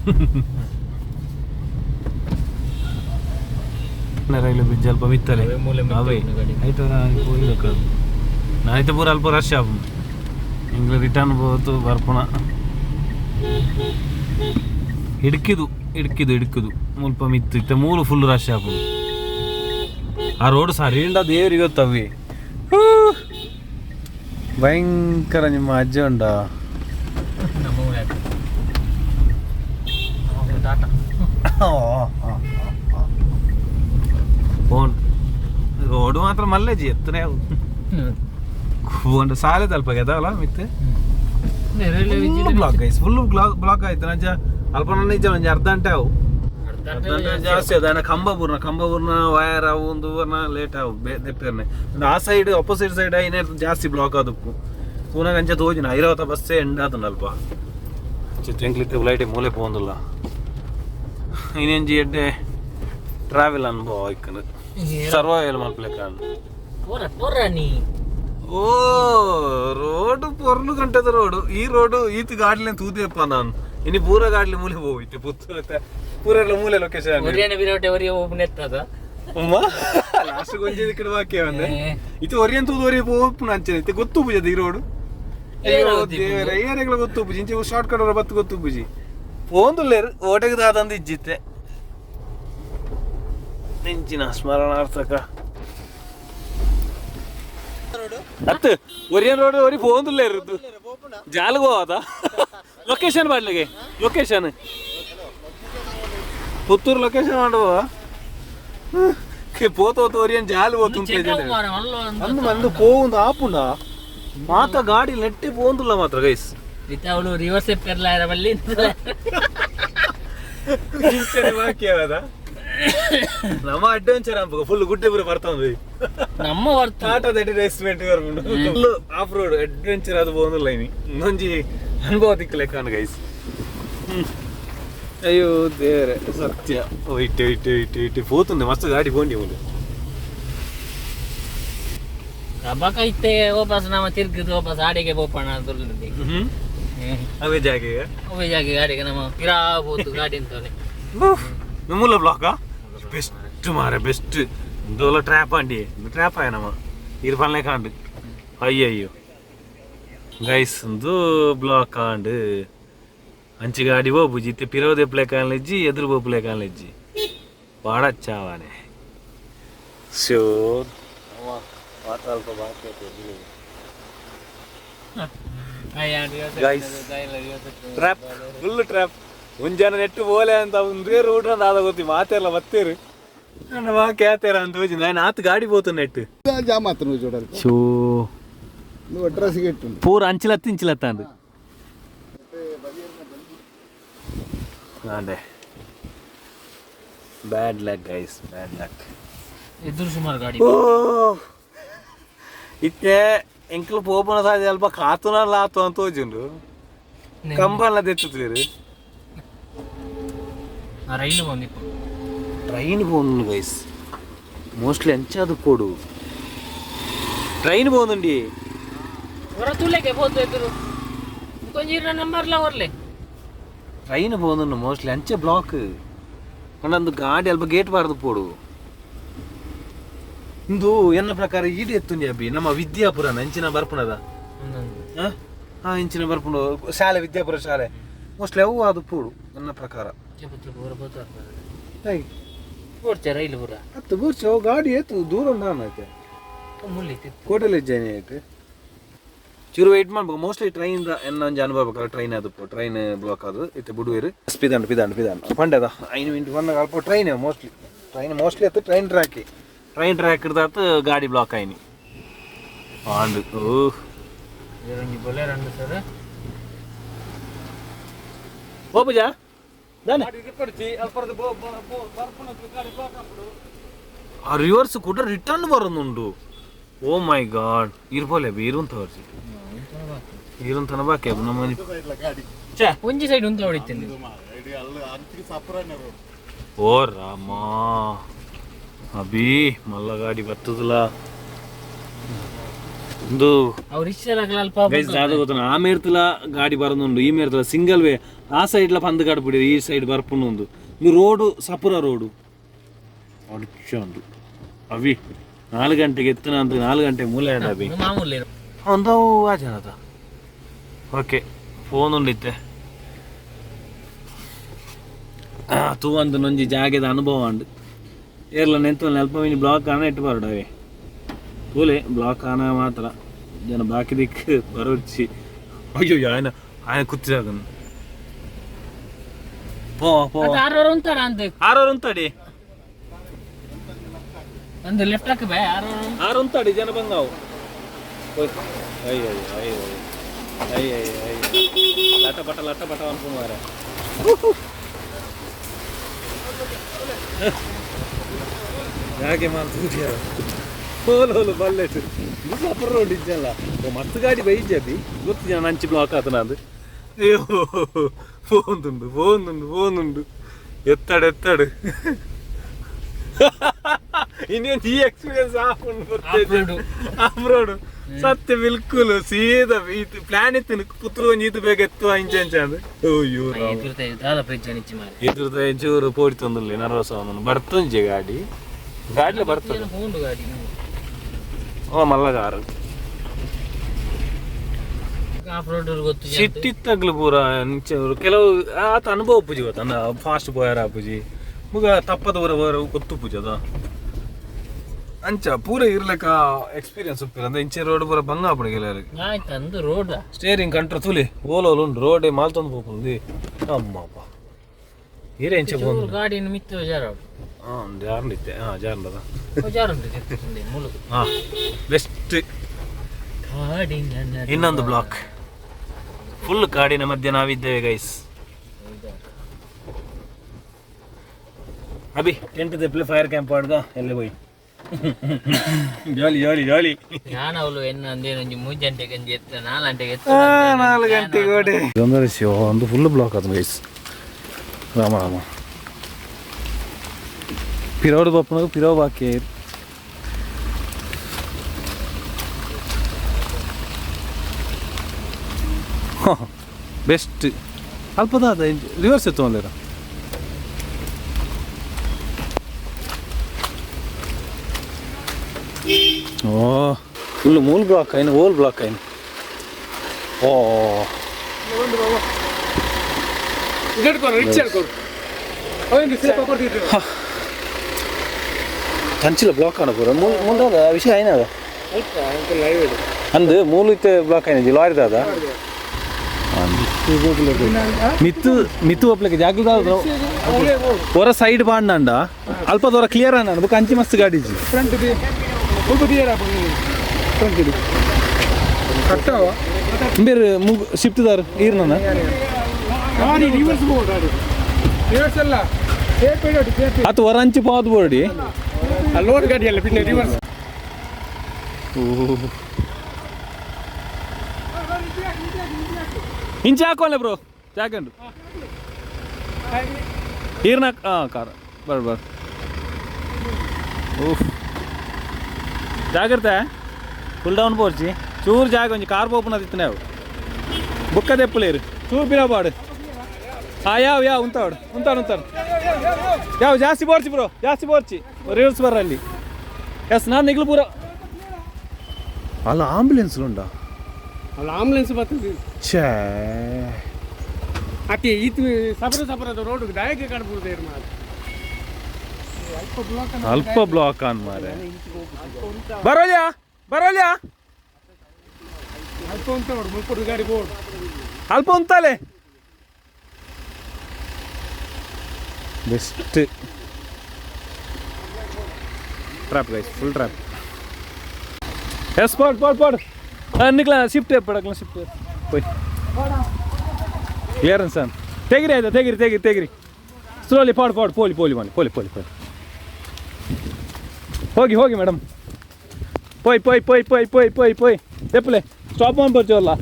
ರೈಲ್ವೆ ಬ್ರಿಡ್ಜ್ ಅಲ್ಪ ಮಿತ್ತಲೆ ಅವೇ ಆಯ್ತು ನಾಯ್ತು ಪೂರ ಅಲ್ಪ ರಶ್ ಆಪ ಇಂಗ್ಲ ರಿಟರ್ನ್ ಬೋತು ಬರ್ಪುಣ ಹಿಡ್ಕಿದು ಮುಲ್ಪ ಮಿತ್ತು ಇತ್ತ ಮೂಲು ಫುಲ್ ರಶ್ ಆಪ ಆ ರೋಡ್ ಸರಿಯಿಂದ ದೇವ್ರಿಗೆ ಗೊತ್ತವಿ ಭಯಂಕರ ನಿಮ್ಮ ಅಜ್ಜ ಉಂಡ ಫೋನ್ ರೋಡ್ ಮಾತ್ರ ಮಲ್ಲೇಜಿ ಎತ್ತನೇ ಫೋನ್ ಸಾಲೆ ತಲ್ಪ ಗೆದವಲ್ಲ ಮಿತ್ತೆ ಬ್ಲಾಕ್ ಗೈಸ್ ಫುಲ್ ಬ್ಲಾಕ್ ಆಯ್ತು ನಂಜ ಅಲ್ಪ ನನ್ನ ಇಜ್ಜ ಒಂಜಿ ಅರ್ಧ ಗಂಟೆ ಅವು ಜಾಸ್ತಿ ಅದ ಕಂಬಪೂರ್ನ ವಯರ್ ಅವು ಒಂದು ಲೇಟ್ ಅವು ದೆಪ್ಪೇರ್ನೆ ಆ ಸೈಡ್ ಅಪೋಸಿಟ್ ಸೈಡ್ ಐನೇ ಜಾಸ್ತಿ ಬ್ಲಾಕ್ ಆದಕ್ಕು ಪೂನಗ ಅಂಚೆ ತೋಜಿನ 50 ಬಸ್ಸೇ ಎಂಡ್ ಆತನಲ್ಪ ಚಿತ್ರಂಕ್ಲಿತ್ತೆ ಲೈಟ್ ಮೂಲೆ ಪೋಂದಿಲ್ಲ ಇನ್ನೆಂಜಿ ಎಡ್ಡೆ ಟ್ರಾವೆಲ್ ಅನುಭವ ಆಯ್ಕಂದು ಸರ್ವೈವಲ್ ಮಲ್ಪಲೆಕ್ಕ ಓ ರೋಡು ಪೊರ್ಲು ಗಂಟೆದ ರೋಡು ಈ ರೋಡು ಈತ ಗಾಡ್ಲಿ ತೂದಿಯಪ್ಪ ನಾನು ಇನ್ನು ಪೂರ ಗಾಡ್ಲಿ ಮೂಲೆ ಹೋಗಿತ್ತು ಪುತ್ತೂರ ಪೂರ ಮೂಲೆ ಲೊಕೇಶನ್ ಲಾಸ್ಟ್ ಗೊಂಜಿ ಕಡೆ ವಾಕ್ಯ ಒಂದೆ ಇದು ಒರಿಯನ್ ತೂದೋರಿ ಹೋಗ್ಪುಣ ಅಂಚೆ ಇತ್ತು ಗೊತ್ತು ಪೂಜದ ಈ ರೋಡು ದೇವರ ಏರಿಯಾಗಳ ಗೊತ್ತು ಪೂಜಿ ಇಂಚೆ ಶಾರ್ಟ್ ಕಟ್ ಅವರ ಬತ್ತು ಗೊತ್ತು ಪೂಜಿ ಪೋಂದುಲ್ಲೇರು ಓಟೆಗದಾದಂದು ಇಜ್ಜಿತ್ತೆ ನೆಂಚಿನ ಸ್ಮರಣಾರ್ಥಕ ಅತ್ತು ಒರಿಯನ್ ರೋಡ್ ಒರಿ ಪೋಂದುಲ್ಲೇ ಇರುದು ಜಾಲಗೋ ಅದ ಲೊಕೇಶನ್ ಮಾಡ್ಲಿಗೆ ಲೊಕೇಶನ್ ಪುತ್ತೂರು ಲೊಕೇಶನ್ ಮಾಡುವ పోతూ ఒరియన్ జాలి పోతుంటే మందు పోవుంది ఆపుండ మాత ಗಾಡಿ ನೆಟ್ಟಿ పోందుಲ್ಲ ಮಾತ್ರ ಗೈಸ್ ಅವಳು ರಿವರ್ಸ್ ಎಪ್ಪರ್ಲ ಬಲ್ಲಿ ವಾಕ್ಯವದ ನಮ್ಮ ಅಡ್ವೆಂಚರ್ ಅನ್ಬೇಕು ಫುಲ್ ಗುಡ್ಡೆ ಪೂರ ಬರ್ತಾಂದು ನಮ್ಮ ಆಟದ estimate full of road adventure ಅದು పోందుಲ್ಲ ಇನಿ ಇನ್ನೊಂಜಿ ಅನುಭವ ದಿಕ್ಕಲೆಕ್ಕ ಗೈಸ್ ಅಯ್ಯೋ ದೇವರೇ ಸತ್ಯ ಇಟ್ಟು ಪೋತುಂದೆ ಮಸ್ತ್ ಗಾಡಿ ಬೋಂಡಿ ಮುಂದೆ ಹಬ್ಬಕ್ಕ ಇತ್ತೆ ವಾಪಸ್ ನಮ್ಮ ತಿರ್ಗಿದ್ದು ವಾಪಸ್ ಆಡಿಗೆ ಬೋಪಣ ಅಂತ ಅವೇ ಜಾಗೆಗೆ ಗಾಡಿಗೆ ನಮ್ಮ ಪಿರಾ ಹೋತು ಗಾಡಿ ಅಂತಾನೆ ನಮ್ಮೂಲ ಬ್ಲಾಕ ಬೆಸ್ಟ್ ಮಾರೆ ಬೆಸ್ಟ್ ದೋಲ ಟ್ರ್ಯಾಪ್ ಅಂಡಿ ಟ್ರ್ಯಾಪ್ ಆಯ ನಮ್ಮ ಇರ್ಫಲ್ನೇ ಕಾಂಡು ಅಯ್ಯಯ್ಯೋ ಗೈಸ್ ಒಂದು ಬ್ಲಾಕ್ ಕಾಂಡು ಅಂಚಿ ಗಾಡಿ ಹೋಗ್ಬುಜಿ ಇತ್ತೆ ಪಿರೋದೆ ಪ್ಲೇ ಕಾನ್ಲೆಜ್ಜಿ ಎದುರು ಬೋಪ್ಲೇ ಕಾನ್ಲೆಜ್ಜಿ ಪಾಡಚ್ಚಾವಾನೆ ಸೊ ಸ್ವಲ್ಪ ಬಾಕಿ ಟ್ರ್ಯಾಪ್ ಫುಲ್ ಟ್ರ್ಯಾಪ್ ಮುಂಜಾನೆ ನೆಟ್ಟು ಬೋಲೆ ಅಂತ ಒಂದೇ ರೂಟ್ ಅಂತ ಆದ ಗೊತ್ತಿ ಮಾತೆಲ್ಲ ಬತ್ತೇರು ನನ್ನ ಮಾ ಕೇಳ್ತಾರ ಅಂತ ಹೋಗಿ ನಾನು ಆತು ಗಾಡಿ పోతు నెట్ జామాత్ర నువ్వు చూడాలి షో నువ్వు అడ్రస్ గెట్టు పూర అంచిలత్త అంది అంటే bad luck guys bad luck ಎದುರು ಸುಮಾರು ಗಾಡಿ ಇತ್ತೆ ಎಂಕ್ಲು ಪೋಪನ ಸಾಧ್ಯ ಅಲ್ಪ ಕಾತುನಲ್ಲ ಆತು ಅಂತ ಹೋಜಿಂಡು ಕಂಬಲ್ಲ ತೆತ್ತುತ್ತೀರಿ ರೈಲು ಬಂದಿತ್ತು ట్రైన్ పోతుంది గైస్ మోస్ట్లీ అంచదు కోడు ట్రైన్ పోతుండి ಹೊರತುಲೆಗೆ ಹೋತು ಎದುರು ಕೊಂಜಿರ ನಂಬರ್ಲ ಹೊರಲೆ ಟ್ರೈನ್ పోతుంది మోస్ట్లీ అంచే బ్లాక్ ಅನ್ನೊಂದು ಗಾಡಿ ಅಲ್ಪ ಗೇಟ್ ಬಾರದು ಪೋಡು ಇಂದು ಎನ್ನ ಪ್ರಕಾರ ಈಡಿ ಎತ್ತುಂಡಿ ಅಬ್ಬಿ ನಮ್ಮ ವಿದ್ಯಾಪುರನ ಇಂಚಿನ ಬರ್ಪುಣದ ಇಂಚಿನ ಬರ್ಪುಣ ಶಾಲೆ ವಿದ್ಯಾಪುರ ಶಾಲೆ ಮೋಸ್ಟ್ಲಿ ಅವು ಅದು ಪೋಡು ನನ್ನ ಪ್ರಕಾರ ರೈಲು ಪೂರ ಹತ್ತು ಬೂರ್ಚ ಗಾಡಿ ಎತ್ತು ದೂರ ಐತೆ ಕೋಟೆಲ್ ಇದ್ದೇನೆ ಐತೆ ಚೂರು ವೆಯ್ಟ್ ಮಾಡ್ಬೇಕು ಮೋಸ್ಟ್ಲಿ ಟ್ರೈನ್ ಎನ್ನೊಂದು ಅನುಭವ ಟ್ರೈನ್ ಅದು ಟ್ರೈನ್ ಬ್ಲಾಕ್ ಅದು ಇತ್ತೆ ಬಿಡುವೇರು ಪಿದಾಂಡ್ ಪಂಡದ 5 ಮಿನಿಟ್ ಬಂದಾಗ ಅಲ್ಪ ಟ್ರೈನ್ ಮೋಸ್ಟ್ಲಿ ಅತ್ತು ಟ್ರೈನ್ ಟ್ರ್ಯಾಕ್ ಇರ್ದಾತು ಗಾಡಿ ಬ್ಲಾಕ್ ಆಯ್ನಿ ಆಂಡು ಓ ಪೂಜಾ ಆ ರಿವರ್ಸ್ ಕೂಡ ರಿಟರ್ನ್ ಬರೋದುಂಡು ಓ ಮೈ ಗಾಡ್ ಇರ್ಬೋಲೆ ಇರುಂತನ ಬಾಕಿ ನಮ್ಮ ಒಂಜಿ ಸೈಡ್ ಉಂತ ಹೊಡಿತೀನಿ ಓ ರಾಮ ಅಭಿ ಮಲ್ಲ ಗಾಡಿ ಬರ್ತದಲ್ಲ ಒಂದು ಆ ಮೇರ್ತಲ ಗಾಡಿ ಬರೋದುಂಡು ಈ ಮೇರ್ತಲ ಸಿಂಗಲ್ ವೇ ಆ ಸೈಡ್ಲ ಪಂದ್ ಗಾಡಿ ಬಿಡಿ ಈ ಸೈಡ್ ಬರ್ಪುಂಡು ಇದು ರೋಡು ಸಪುರ ರೋಡು ಉಂಟು ಅವಿ 4 ಗಂಟೆಗೆ ಎತ್ತನ ಅಂತ 4 ಗಂಟೆ ಮೂಲೆ ಅಭಿ ಒಂದು ಆಚನದ ಓಕೆ ಫೋನ್ ಉಂಡಿತ್ತೆ ತೂ ಒಂದು ನೊಂಜಿ ಜಾಗದ ಅನುಭವ ಉಂಡು ಏರ್ಲ ನೆಂತ ನೆಲ್ಪ ಮಿನಿ ಬ್ಲಾಕ್ ಆನ ಇಟ್ಟು ಬರೋಡವೆ ತೂಲೆ ಬ್ಲಾಕ್ ಆನ ಮಾತ್ರ ಜನ ಬಾಕಿ ದಿಕ್ಕು ಬರೋಚ್ಚಿ ಅಯ್ಯೋ ఆయన ಕೂತಿದಾಗನು ಆರೋರು ಉಂತಾಡಿ ಒಂದು ಲೆಫ್ಟ್ ಹಾಕಿ ಬೇ ಆರು ಉಂತಾಡಿ ಜನ ಬಂಗಾವು ಅಯ್ಯೋ ಲಟ ಪಟ ಅನ್ಕೊಂಡು ಮಾರ ಹಾಗೆ ಮಾಡ್ತಿದ್ಯ ಹೋಲು ಬಲ್ಲೆಟ್ ಸಪುರ ರೋಡ್ ಇದ್ದಲ್ಲ ಮಸ್ತ್ ಗಾಡಿ ಬೈಜಿ ಗೊತ್ತು ಜನ ಅಂಚಿ ಬ್ಲಾಕ್ ಆತನ ಅದು ಅಯ್ಯೋ ಫೋನ್ ಉಂಡು ಎತ್ತಾಡು ಇನ್ನೇನು ಈ ಎಕ್ಸ್ಪೀರಿಯನ್ಸ್ ಹಾಕೊಂಡು ಬರ್ತೇನೆ ಆಫ್ರೋಡು ಸತ್ಯ ಬಿಲ್ಕುಲ್ ಸೀದಾ ಪ್ಲಾನ್ ಇತ್ತು ಪುತ್ರ ಒಂದು ಇದು ಬೇಗ ಎತ್ತುವ ಇಂಚೆ ಅಂದು ಅಯ್ಯೋ ಎದುರ್ದ ಚೂರು ಪೋಡಿ ತಂದಿಲ್ಲ ನರ್ವಸ್ ಅವನು ಬರ್ತಂಜೆ ಗಾಡಿ ಬರ್ತದೆ ಓ ಮಲ್ಲಗಾರು ಸಿಟ್ಟಿತ್ತಗ್ಲು ಪೂರ ಕೆಲವು ಆತ ಅನುಭವ ಪೂಜಿ ಗೊತ್ತ ಫಾಸ್ಟ್ ಬೋಯರ ಪೂಜಿ ಮುಗ ತಪ್ಪದ ಗೊತ್ತು ಪೂಜೆ ಅದ ಅಂಚ ಪೂರ ಇರ್ಲಕ್ಕ ಎಕ್ಸ್ಪೀರಿಯನ್ಸ್ ಉಪ್ಪಿರ ಅಂದ್ರೆ ಇಂಚೆ ರೋಡ್ ಪೂರ ಬಂಗ ಆಯ್ತು ರೋಡ್ ಸ್ಟೇರಿಂಗ್ ಕಂಟ್ರ ತುಲಿ ಓಲೋಲು ಉಂಡು ರೋಡೇ ಮಾಲ್ ತಂದು ಹೋಗ್ಲಿ ಅಮ್ಮಪ್ಪ ಹಿರೇ ಇಂಚೆ ಬಂದು ಗಾಡಿ ಮಿತ್ತು ಜಾರ್ನಿತ್ತೆ ಜಾರ್ನದ ಬೆಸ್ಟ್ ಇನ್ನೊಂದು ಬ್ಲಾಕ್ ಫುಲ್ ಕಾಡಿನ ಮಧ್ಯೆ ನಾವಿದ್ದೇವೆ ಗೈಸ್ ಅಭಿ ಟೆಂಟ್ ತೆಪ್ಪಲೆ ಫೈರ್ ಕ್ಯಾಂಪ್ ಆಡ್ಗ ಎಲ್ಲೇ ಹೋಯ್ ಜಾಲಿ ನಾನು ಅವಳು ಎನ್ನೊಂದೇನೊಂದು 3 ಗಂಟೆಗೆ 4 ಗಂಟೆಗೆ ಓಡಿ ಒಂದು ಫುಲ್ ಬ್ಲಾಕ್ ಅದು ಗೈಸ್ ರಾಮ ಪಿರೋಡು ಬಪ್ಪನಾಗ ಪಿರೋ ಬಾಕಿ ಬೆಸ್ಟ್ ಅಲ್ಪದ ಅದ ರಿವರ್ಸ್ ತೊಗೊಂಡಿರ ಓ ಫುಲ್ ಮೂಲ್ ಬ್ಲಾಕ್ ಆಯ್ನು ಓಲ್ ಬ್ಲಾಕ್ ಆಯ್ನು ಓ ಕಂಚಿಲ ಬ್ಲಾಕ್ ಆನ ಪೂರ ಮುಂದಾದ ವಿಷಯ ಏನದ ಅಂದು ಮೂಲಕ್ಕೆ ಬ್ಲಾಕ್ ಆಯ್ನಜಿ ಲಾರಿ ಅದ ಮಿತ್ತು ಒಪ್ಲಕ್ಕೆ ಜಾಗದ ಹೊರ ಸೈಡ್ ಬಾಂಡ ಅಲ್ಪ ದೂರ ಕ್ಲಿಯರ್ ಅಣ್ಣ ಬುಕ್ ಅಂಚಿ ಮಸ್ತ್ ಗಾಡಿ ಬೇರೆ ಶಿಫ್ಟ್ ದಾರ್ ಈರ್ನ ಅದು ಹೊರ ಅಂಚಿ ಪಾವತ್ ಬೋರ್ಡಿ ಲೋಡ್ ಗಾಡಿ ಅಲ್ಲ ಪಿನ್ನೆ ರಿವರ್ಸ್ ಇಂಚೆ ಹಾಕೋಲ್ಲ ಬ್ರೋ ಜಾಕಂಡು ಈರ್ನ ಕಾರ ಬರ್ ಓಹ್ ಜಾಗ್ರತೆ ಫುಲ್ ಡೌನ್ ಪೋರ್ಚಿ ಚೂರು ಜಾಗ ಒಂಜಿ ಕಾರ್ ಪೋಪುನ ತಿತ್ತನೆ ಅವು ಬುಕ್ಕ ತೆಪ್ಪಲೇರು ಚೂರು ಪಿರಾಪಾಡು ಯಾವ ಉಂತಾಡು ಯಾವ ಜಾಸ್ತಿ ಬೋರ್ಚಿ ಬ್ರೋ ಜಾಸ್ತಿ ಬೋರ್ಚಿ ರಿವರ್ಸ್ ಬರ್ರಲ್ಲಿ ಎಸ್ ನಾನು ನಿಗ್ಲು ಪೂರ ಅಲ್ಲ ಆಂಬುಲೆನ್ಸ್ ಉಂಟಾ ಅಲ್ಲ ಆಂಬುಲೆನ್ಸ್ ಬರ್ತದೆ ಛೇ ಅತಿ ಇದು ಸಪರದ ರೋಡ್ ಡೈರೆಕ್ಟ್ ಕಾಣ್ಬೋದು ಏನು ಮಾಡ ಅಲ್ಪ ಬ್ಲಾಕ್ ಆನ್ ಮಾರೆ ಬರೋಲ್ಯಾ ಅಲ್ಪ ಅಂತ ನೋಡು ಮುಲ್ಪುರ ಗಾಡಿ ಬೋರ್ಡ್ ಅಲ್ಪ ಉಂತಾಲೆ best trap guys full trap yes ಪಾಡ್ ನಿಕ್ಲ ಶಿಫ್ಟ್ ಪಡಕ್ಲ ಶಿಫ್ಟ್ ಹೋಯ್ ಕ್ಲಿಯರೆನ್ಸ್ ಅನ್ ತೆಗಿರಿ ಆಯ್ತಾ ತೆಗಿರಿ ಸ್ಲೋಲಿ ಪಾಡ್ ಪೋಲಿ ಮಾಡಿ ಪೋಲಿ ಹೋಗಿ ಮೇಡಮ್ ಪೋಯ್ ತೆಪ್ಪಲೆ ಸ್ಟಾಪ್ ಮಾಡಿ ಬರ್ತೀವಲ್ಲ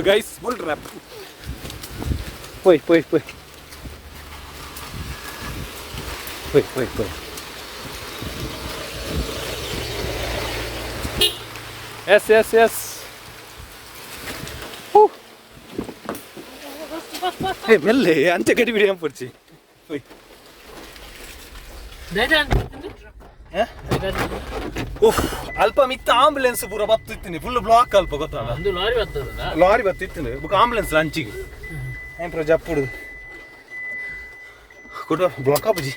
ಗೈಸ್ ಫುಲ್ ಟ್ರಾಪ್ ಪೋಯ್ ಎಸ್ ಏ ಮೆಲ್ಲೆ ಅಂಚೆ ಕಟ್ಟಿ ಬಿಡಿ ಪುರ್ಚಿ ಅಲ್ಪ ಮಿತ್ತ ಆಂಬುಲೆನ್ಸ್ ಪೂರ ಬತ್ತಿತ್ತೀನಿ ಫುಲ್ ಬ್ಲಾಕ್ ಅಲ್ಪ ಗೊತ್ತಲ್ಲ ಲಾರಿ ಬತ್ತಿತ್ತೀನಿ ಬುಕ್ ಆಂಬುಲೆನ್ಸ್ ಅಂಚಿಗೆ ಏನ್ ಪ್ರ ಜಪ್ಪುಡು ಕೊಡ ಬ್ಲಾಕ್ ಆಪುಜಿ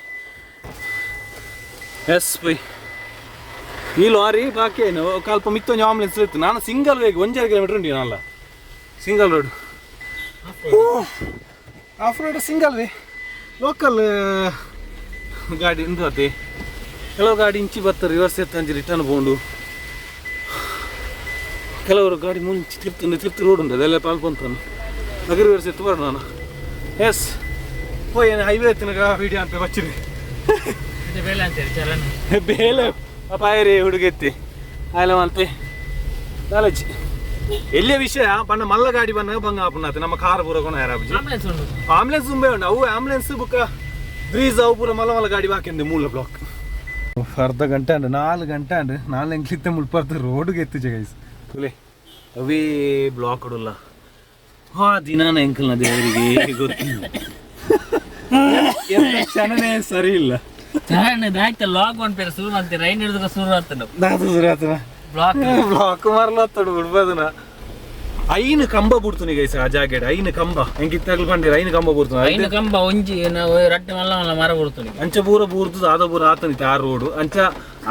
ಎಸ್ ಬೈ ಈ ಲಾರಿ ಬಾಕಿ ಏನು ಕಲ್ಪ ಮಿತ್ತೊಂದು ಆಂಬುಲೆನ್ಸ್ ಇತ್ತು ನಾನು ಸಿಂಗಲ್ ವೇಗ 1.5 ಕಿಲೋಮೀಟರ್ ಉಂಟು ನಾನಲ್ಲ single road of road single way local ಗಾಡಿ ಇಂದು ಅದೇ ಕೆಲವು ಗಾಡಿ ಇಂಚಿ ಬರ್ತಾರೆ ರಿವರ್ಸ್ ಎತ್ತಂಜಿ ರಿಟರ್ನ್ ಬೋಂಡು ಕೆಲವರು ಗಾಡಿ ಮುಂಚೆ ತಿರ್ತು ರೋಡ್ ಉಂಟು ಅದೆಲ್ಲ ಪಾಲ್ಕೊಂತಾನೆ ಅಗ ರಿವರ್ಸ್ ಎತ್ತು ಬರೋಣ ನಾನು ಎಸ್ ಏನು ಹೈವೇ ಎತ್ತಿನ ವಿಡಿಯೋ ಅಂತ ಬಚ್ಚಿರಿ ಬೇಲೆ ಪಾಯರಿ ಹುಡುಗೆತ್ತಿ ಆಯ್ಲ ಮಲ್ಪೆ ನಾಲೆಜ್ ಎಲ್ಲಿಯ ವಿಷಯ ಪಣ್ಣ ಮಲ್ಲ ಗಾಡಿ ಬಂದಾಗ ಬಂಗ ಆಪುನಾತ ನಮ್ಮ ಕಾರ್ ಪೂರ ಕೊನ ಯಾರಾಬುಜಿ ಆಂಬುಲೆನ್ಸ್ ತುಂಬೆ ಉಂಟು ಅವು ಆಂಬುಲೆನ್ಸ್ ಬುಕ್ಕ ಬ್ರೀಸ್ ಅವು ಪೂರ ಮಲ್ಲ ಗಾಡಿ ಬಾಕಿಂದೆ ಮೂಲ ಬ್ಲಾಕ್ ಅರ್ಧ ಗಂಟೆ ಅಂಡ್ 4 ಗಂಟೆ ಅಂಡ್ 4 ಎಂಕ್ಲಿತ್ತೆ ಮುಳ್ಪರ್ತ ರೋಡ್ಗೆ ಎತ್ತಿಜೆ ಗೈಸ್ ತುಲೆ ಅವೇ ಬ್ಲಾಕ್ ಉಡಲ್ಲ ಹಾ ದಿನಾನ ಎಂಕಲ್ನ ದೇವರಿಗೆ ಗೊತ್ತಿಲ್ಲ ಕ್ಷಣನೇ ಸರಿ ಇಲ್ಲ ಲಾಕ್ ಒನ್ ಪೇರ್ ಶುರು ಅಂತೆ ರೈನ್ ಹಿಡಿದ್ರೆ ಶುರು ಆಗ್ತಾನೆ ಬ್ಲಾಕ್ ಮಾರ್ಲತ್ತಡು ಬಿಡ್ಬೋದನ ಐನು ಕಂಬ ಬಿಡ್ತೀನಿ ಗೈಸ್ ಆ ಜಾಗೆಡ್ ಐನು ಕಂಬ ಹೆಂಗಿತ್ತಾಗಲು ಬಂದಿರ ಐನು ಕಂಬ ಬಿಡ್ತೀನಿ ಐನು ಕಂಬ ಒಂಜಿ ನಾವು ರಟ್ಟೆ ಮಲ್ಲ ಮರ ಬಿಡ್ತೀನಿ ಅಂಚ ಪೂರ ಬೂರ್ದು ಆದ ಪೂರ ಆತನಿತ್ತು ಆ ರೋಡು ಅಂಚ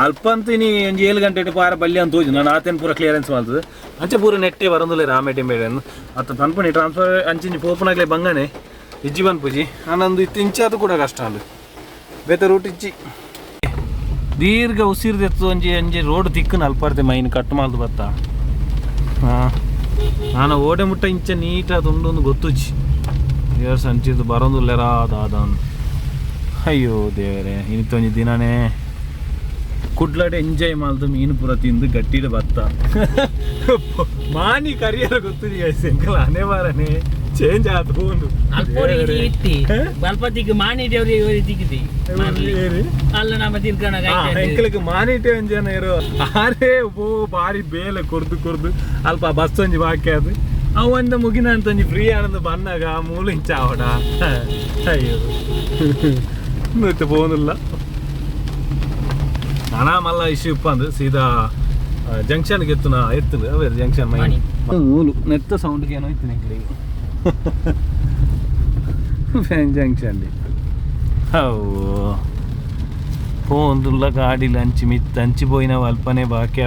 ಅಲ್ಪ ಅಂತೀನಿ ಒಂಜಿ 7 ಗಂಟೆ ಪಾರ ಬಲ್ಲಿ ಅಂತ ಹೋಗಿ ನಾನು ಆತೇನು ಪೂರ ಕ್ಲಿಯರೆನ್ಸ್ ಮಾಡ್ತದೆ ಅಂಚ ಪೂರ ನೆಟ್ಟೆ ಬರಂದಿಲ್ಲ ರಾಮೇಟೆ ಮೇಡನ್ನು ಅತ್ತ ಪನ್ಪಣಿ ಟ್ರಾನ್ಸ್ಫರ್ ಅಂಚಿಂಜಿ ಪೋಪನಾಗ್ಲೇ ಬಂಗನೆ ಇಜ್ಜಿ ಬಂದ್ಪುಜಿ ನಾನೊಂದು ಇಂಚಾದು ಕೂಡ ಕಷ್ಟ ಅಂದು ಬೇತ ರೂಟ್ ಇಚ್ಚಿ ದೀರ್ಘ ಉಸಿರ್ದೆತ್ತು ಒಂಜಿ ರೋಡ್ ತಿಕ್ಕನ ಅಲ್ಪಾರ್ದೆ ಮೈನ್ ಕಟ್ ಮಾಡ್ದು ಬತ್ತ ನಾನು ಓಡೆ ಮುಟ್ಟ ಇಂಚ ನೀಟಾದ ಉಂಡೊಂದು ಗೊತ್ತುಚ್ಚಿ ದೇವ್ರ ಸಂಚಿದ್ದು ಬರೋದಿಲ್ಲರ ಅದಾದ ಅಯ್ಯೋ ದೇವರೇ ಇನ್ನಿತ್ತೊಂಜಿ ದಿನನೇ ಕುಡ್ಲಾಡೆ ಎಂಜಾಯ್ ಮಾಡ್ದು ಮೀನು ಪೂರ ತಿಂದು ಗಟ್ಟಿದ ಬತ್ತ ಮಾನಿ ಕರಿಯರ ಗೊತ್ತಿದೆ ಸೆಂಕಲ್ ಅನೇ ಬಾರನೆ ಚೇಂಜ್ ಆತು ಹೋಂಡು ಬಲ್ಪತಿಗೆ ಮಾನಿಟೆ ಅವರಿಗೆ ದಿಕ್ಕಿದೆ ಅಲ್ಲ ನಮ್ಮ ತಿರ್ಕಣ ಎಂಕಲಿಗೆ ಮಾನಿಟೆ ಒಂಜನ ಇರೋ ಆರೇ ಓ ಬಾರಿ ಬೇಲೆ ಕೊರ್ದು ಅಲ್ಪ ಬಸ್ ಒಂಜಿ ಬಾಕಿ ಅದು ಅವಂದ ಮುಗಿನ ಅಂತ ಒಂಜಿ ಫ್ರೀ ಆನಂದ ಬಂದಾಗ ಮೂಲಿಂಚಾವಡ ಅಯ್ಯೋ ಮತ್ತೆ పోనుಲ್ಲ ನಾನಾ ಮಲ್ಲ ಇಶ್ಯೂ ಉಪ್ಪಂದು ಸೀದಾ ಜಂಕ್ಷನ್ಗೆ ಎತ್ತುನ ಅವೇ ಜಂಕ್ಷನ್ ಮೈನ್ ಮೂಲು ನೆತ್ತ ಸೌಂಡ್ಗೆ ಏನೋ ಇತ್ತು ನಿಂಗೆ ಫ್ಯಾನ್ ಜಂಕ್ಷನ್ పోందుల్ల గాడిలు అంచి మిత్త అంచిపోయిన అల్పనే బాకీ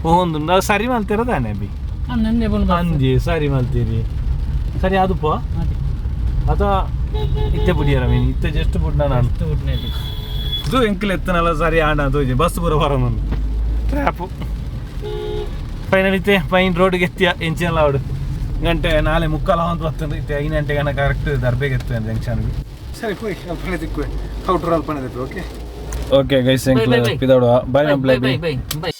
పోందుండ సరి మల్ತೀರ ತಾನೆ ಅಭಿ ಅಂಜಿ ಸರಿ ಮಲ್ತೀರಿ ಸರಿ ಅದು ಪೋ ಅಥವಾ ಇತ್ತೆ ಬಿಡಿಯಾರ ಮೀನು ಇತ್ತೆ ಜಸ್ಟ್ ಬಿಡ್ನ ನಾನು ಇದು ಎಂಕಲ್ ಎತ್ತನಲ್ಲ ಸರಿ ಆಡ ಅದು ಬಸ್ ಬರೋ ಬರೋ ನಾನು ಟ್ರ್ಯಾಪು ಫೈನಲ್ ಇತ್ತೆ ಪೈನ್ ರೋಡ್ಗೆ ಎತ್ತಿಯ ಎಂಚಿನಲ್ಲ ಅವಡು ಗಂಟೆ ನಾಳೆ ಮುಕ್ಕಾಲ ಅಂತ ಬರ್ತಂದ್ರೆ ಇತ್ತೆ 5 ಗಂಟೆಗೆ ಕರೆಕ್ಟ್ ದರ್ಬೆಗೆ ಎತ್ತು ಜಂಕ್ಷನ್ಗೆ ಸರಿ ಹೋಯ್ ಅಲ್ಪನೆ ತಿಕ್ಕು ಔಟ್ರ್ ಅಲ್ಪನೆ ಓಕೆ ಓಕೆ ಗೈಸ್ ಎಂಕಲ್ ಪಿದಾಡುವ ಬೈ ಬೈ ಬೈ